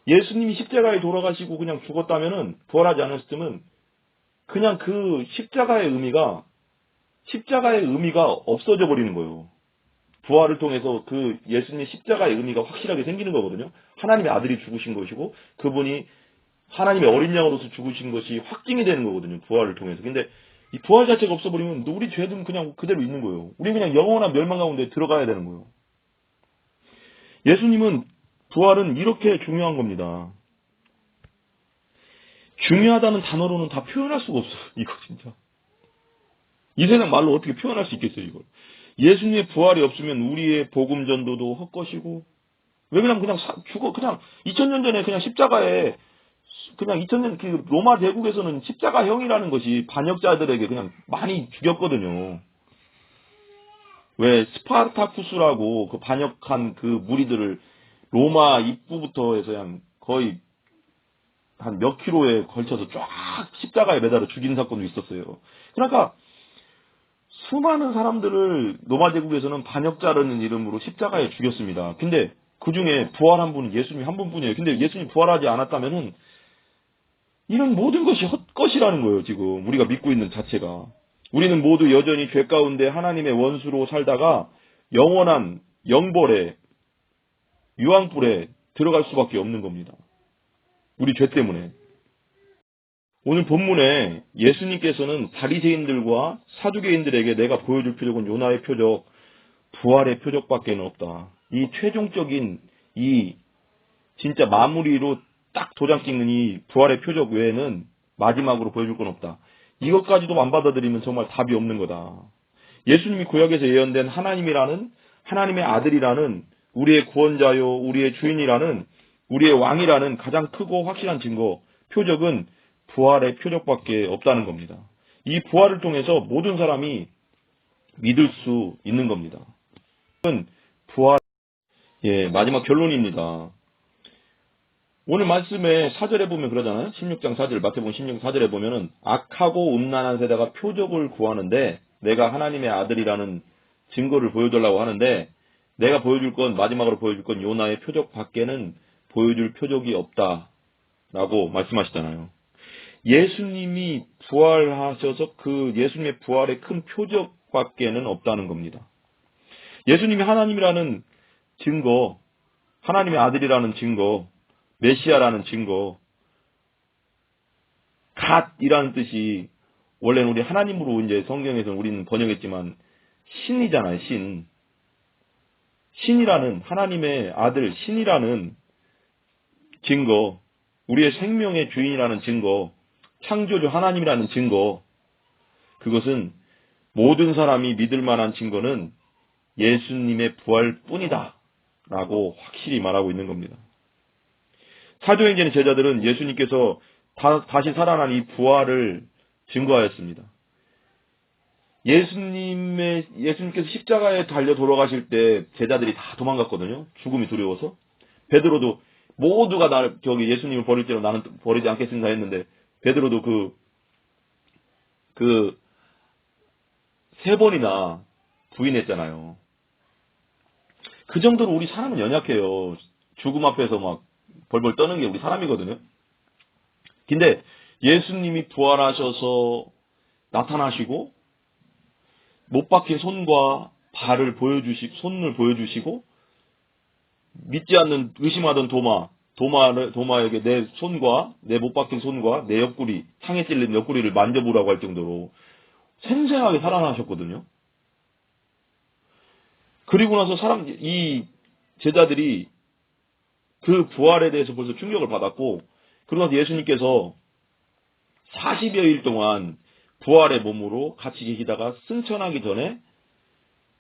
예수님이 십자가에 돌아가시고 그냥 죽었다면은 부활하지 않으셨으면 그냥 그 십자가의 의미가 없어져 버리는 거예요. 부활을 통해서 그 예수님의 십자가의 의미가 확실하게 생기는 거거든요. 하나님의 아들이 죽으신 것이고 그분이 하나님의 어린 양으로서 죽으신 것이 확증이 되는 거거든요. 부활을 통해서. 근데 이 부활 자체가 없어버리면 우리 죄는 그냥 그대로 있는 거예요. 우리 그냥 영원한 멸망 가운데 들어가야 되는 거예요. 예수님은 부활은 이렇게 중요한 겁니다. 중요하다는 단어로는 다 표현할 수가 없어요. 이거 진짜. 이 세상 말로 어떻게 표현할 수 있겠어요, 이걸. 예수님의 부활이 없으면 우리의 복음 전도도 헛것이고, 왜 그냥 죽어, 그냥 2000년 전에 그냥 십자가에, 그냥 2000년, 그 로마 제국에서는 십자가형이라는 것이 반역자들에게 그냥 많이 죽였거든요. 왜 스파르타쿠스라고 그 반역한 그 무리들을 로마 입구부터 해서 그냥 거의 한 몇 킬로에 걸쳐서 쫙 십자가에 매달아 죽인 사건도 있었어요. 그러니까 수많은 사람들을 로마 제국에서는 반역자라는 이름으로 십자가에 죽였습니다. 근데 그 중에 부활한 분은 예수님 한 분뿐이에요. 근데 예수님 부활하지 않았다면은 이런 모든 것이 헛것이라는 거예요, 지금. 우리가 믿고 있는 자체가. 우리는 모두 여전히 죄 가운데 하나님의 원수로 살다가 영원한 영벌에, 유황불에 들어갈 수밖에 없는 겁니다. 우리 죄 때문에. 오늘 본문에 예수님께서는 바리새인들과 사두개인들에게 내가 보여줄 표적은 요나의 표적, 부활의 표적밖에는 없다. 이 최종적인 이 진짜 마무리로 딱 도장 찍는 이 부활의 표적 외에는 마지막으로 보여줄 건 없다. 이것까지도 안 받아들이면 정말 답이 없는 거다. 예수님이 구약에서 예언된 하나님이라는, 하나님의 아들이라는, 우리의 구원자요, 우리의 주인이라는, 우리의 왕이라는 가장 크고 확실한 증거, 표적은 부활의 표적밖에 없다는 겁니다. 이 부활을 통해서 모든 사람이 믿을 수 있는 겁니다. 부활, 마지막 결론입니다. 오늘 말씀에 4절에 보면 그러잖아요. 16장 4절, 마태복음 16장 4절에 보면은 악하고 음란한 세대가 표적을 구하는데 내가 하나님의 아들이라는 증거를 보여달라고 하는데 내가 보여줄 건, 마지막으로 보여줄 건 요나의 표적 밖에는 보여줄 표적이 없다라고 말씀하시잖아요. 예수님이 부활하셔서 그 예수님의 부활의 큰 표적밖에는 없다는 겁니다. 예수님이 하나님이라는 증거, 하나님의 아들이라는 증거, 메시아라는 증거, 갓이라는 뜻이 원래는 우리 하나님으로 이제 성경에서 우리는 번역했지만 신이잖아요, 신. 신이라는 하나님의 아들, 신이라는 증거, 우리의 생명의 주인이라는 증거, 창조주 하나님이라는 증거, 그것은 모든 사람이 믿을 만한 증거는 예수님의 부활뿐이다 라고 확실히 말하고 있는 겁니다. 사도행전의 제자들은 예수님께서 다시 살아난 이 부활을 증거하였습니다. 예수님께서 십자가에 달려 돌아가실 때 제자들이 다 도망갔거든요. 죽음이 두려워서. 베드로도 모두가 예수님을 버릴 때로 나는 버리지 않겠습니다 했는데, 베드로도 세 번이나 부인했잖아요. 그 정도로 우리 사람은 연약해요. 죽음 앞에서 막 벌벌 떠는 게 우리 사람이거든요. 근데 예수님이 부활하셔서 나타나시고 못 박힌 손과 손을 보여주시고 믿지 않는 의심하던 도마, 도마에게 내 손과 내 못 박힌 손과 내 옆구리, 창에 찔린 옆구리를 만져보라고 할 정도로 생생하게 살아나셨거든요. 그리고 나서 이 제자들이 그 부활에 대해서 벌써 충격을 받았고, 그러고 나서 예수님께서 40여일 동안 부활의 몸으로 같이 계시다가 승천하기 전에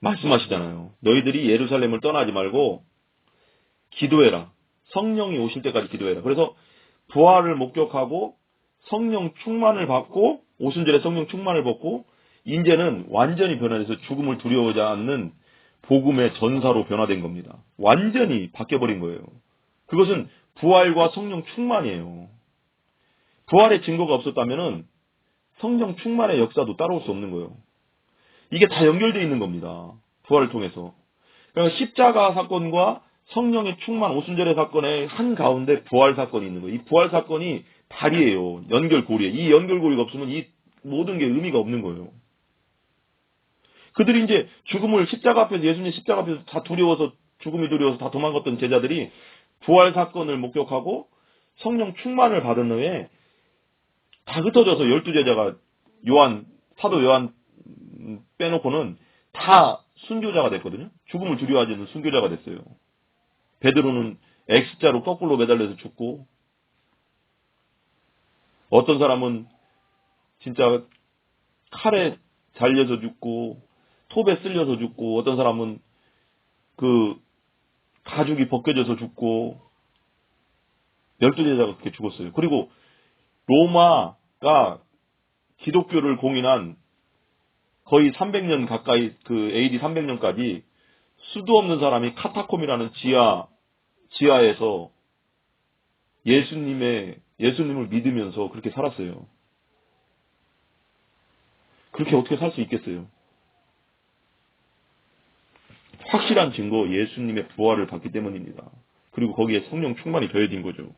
말씀하시잖아요. 너희들이 예루살렘을 떠나지 말고 기도해라. 성령이 오실 때까지 기도해라. 그래서 부활을 목격하고 성령 충만을 받고 오순절에 성령 충만을 받고 이제는 완전히 변화돼서 죽음을 두려워하지 않는 복음의 전사로 변화된 겁니다. 완전히 바뀌어버린 거예요. 그것은 부활과 성령 충만이에요. 부활의 증거가 없었다면 성령 충만의 역사도 따라올 수 없는 거예요. 이게 다 연결되어 있는 겁니다. 부활을 통해서. 그러니까 십자가 사건과 성령의 충만 오순절의 사건의 한가운데 부활 사건이 있는 거예요. 이 부활 사건이 다리예요. 연결고리에. 이 연결고리가 없으면 이 모든 게 의미가 없는 거예요. 그들이 이제 죽음을 십자가 앞에서 예수님 십자가 앞에서 다 두려워서 죽음이 두려워서 다 도망갔던 제자들이 부활 사건을 목격하고 성령 충만을 받은 후에 다 흩어져서 12제자가 사도 요한 빼놓고는 다 순교자가 됐거든요. 죽음을 두려워하지 않는 순교자가 됐어요. 베드로는 X자로 거꾸로 매달려서 죽고, 어떤 사람은 진짜 칼에 잘려서 죽고, 톱에 쓸려서 죽고, 어떤 사람은 그 가죽이 벗겨져서 죽고, 12제자가 그렇게 죽었어요. 그리고 로마가 기독교를 공인한 거의 300년 가까이 그 AD 300년까지 수도 없는 사람이 카타콤이라는 지하에서 예수님을 믿으면서 그렇게 살았어요. 그렇게 어떻게 살 수 있겠어요? 확실한 증거 예수님의 부활을 받기 때문입니다. 그리고 거기에 성령 충만이 더해진 거죠.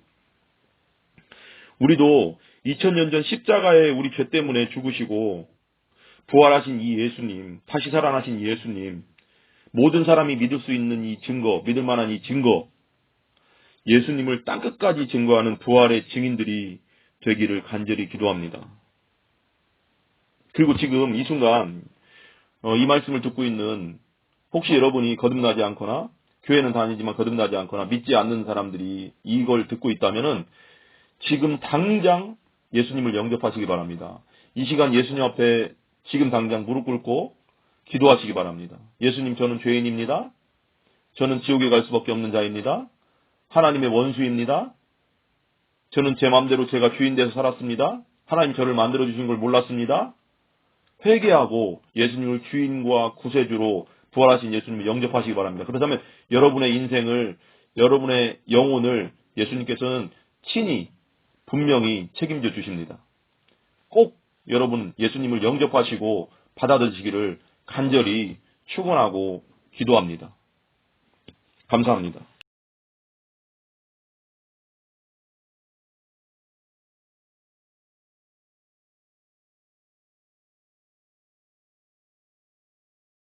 우리도 2000년 전 십자가에 우리 죄 때문에 죽으시고 부활하신 이 예수님, 다시 살아나신 이 예수님, 모든 사람이 믿을 수 있는 이 증거, 믿을 만한 이 증거, 예수님을 땅끝까지 증거하는 부활의 증인들이 되기를 간절히 기도합니다. 그리고 지금 이 순간 이 말씀을 듣고 있는 혹시 여러분이 거듭나지 않거나 교회는 다니지만 거듭나지 않거나 믿지 않는 사람들이 이걸 듣고 있다면은 지금 당장 예수님을 영접하시기 바랍니다. 이 시간 예수님 앞에 지금 당장 무릎 꿇고 기도하시기 바랍니다. 예수님, 저는 죄인입니다. 저는 지옥에 갈 수밖에 없는 자입니다. 하나님의 원수입니다. 저는 제 마음대로 제가 주인 돼서 살았습니다. 하나님 저를 만들어주신 걸 몰랐습니다. 회개하고 예수님을 주인과 구세주로 부활하신 예수님을 영접하시기 바랍니다. 그렇다면 여러분의 인생을, 여러분의 영혼을 예수님께서는 친히 분명히 책임져 주십니다. 꼭 여러분 예수님을 영접하시고 받아들이시기를 간절히 축원하고 기도합니다. 감사합니다.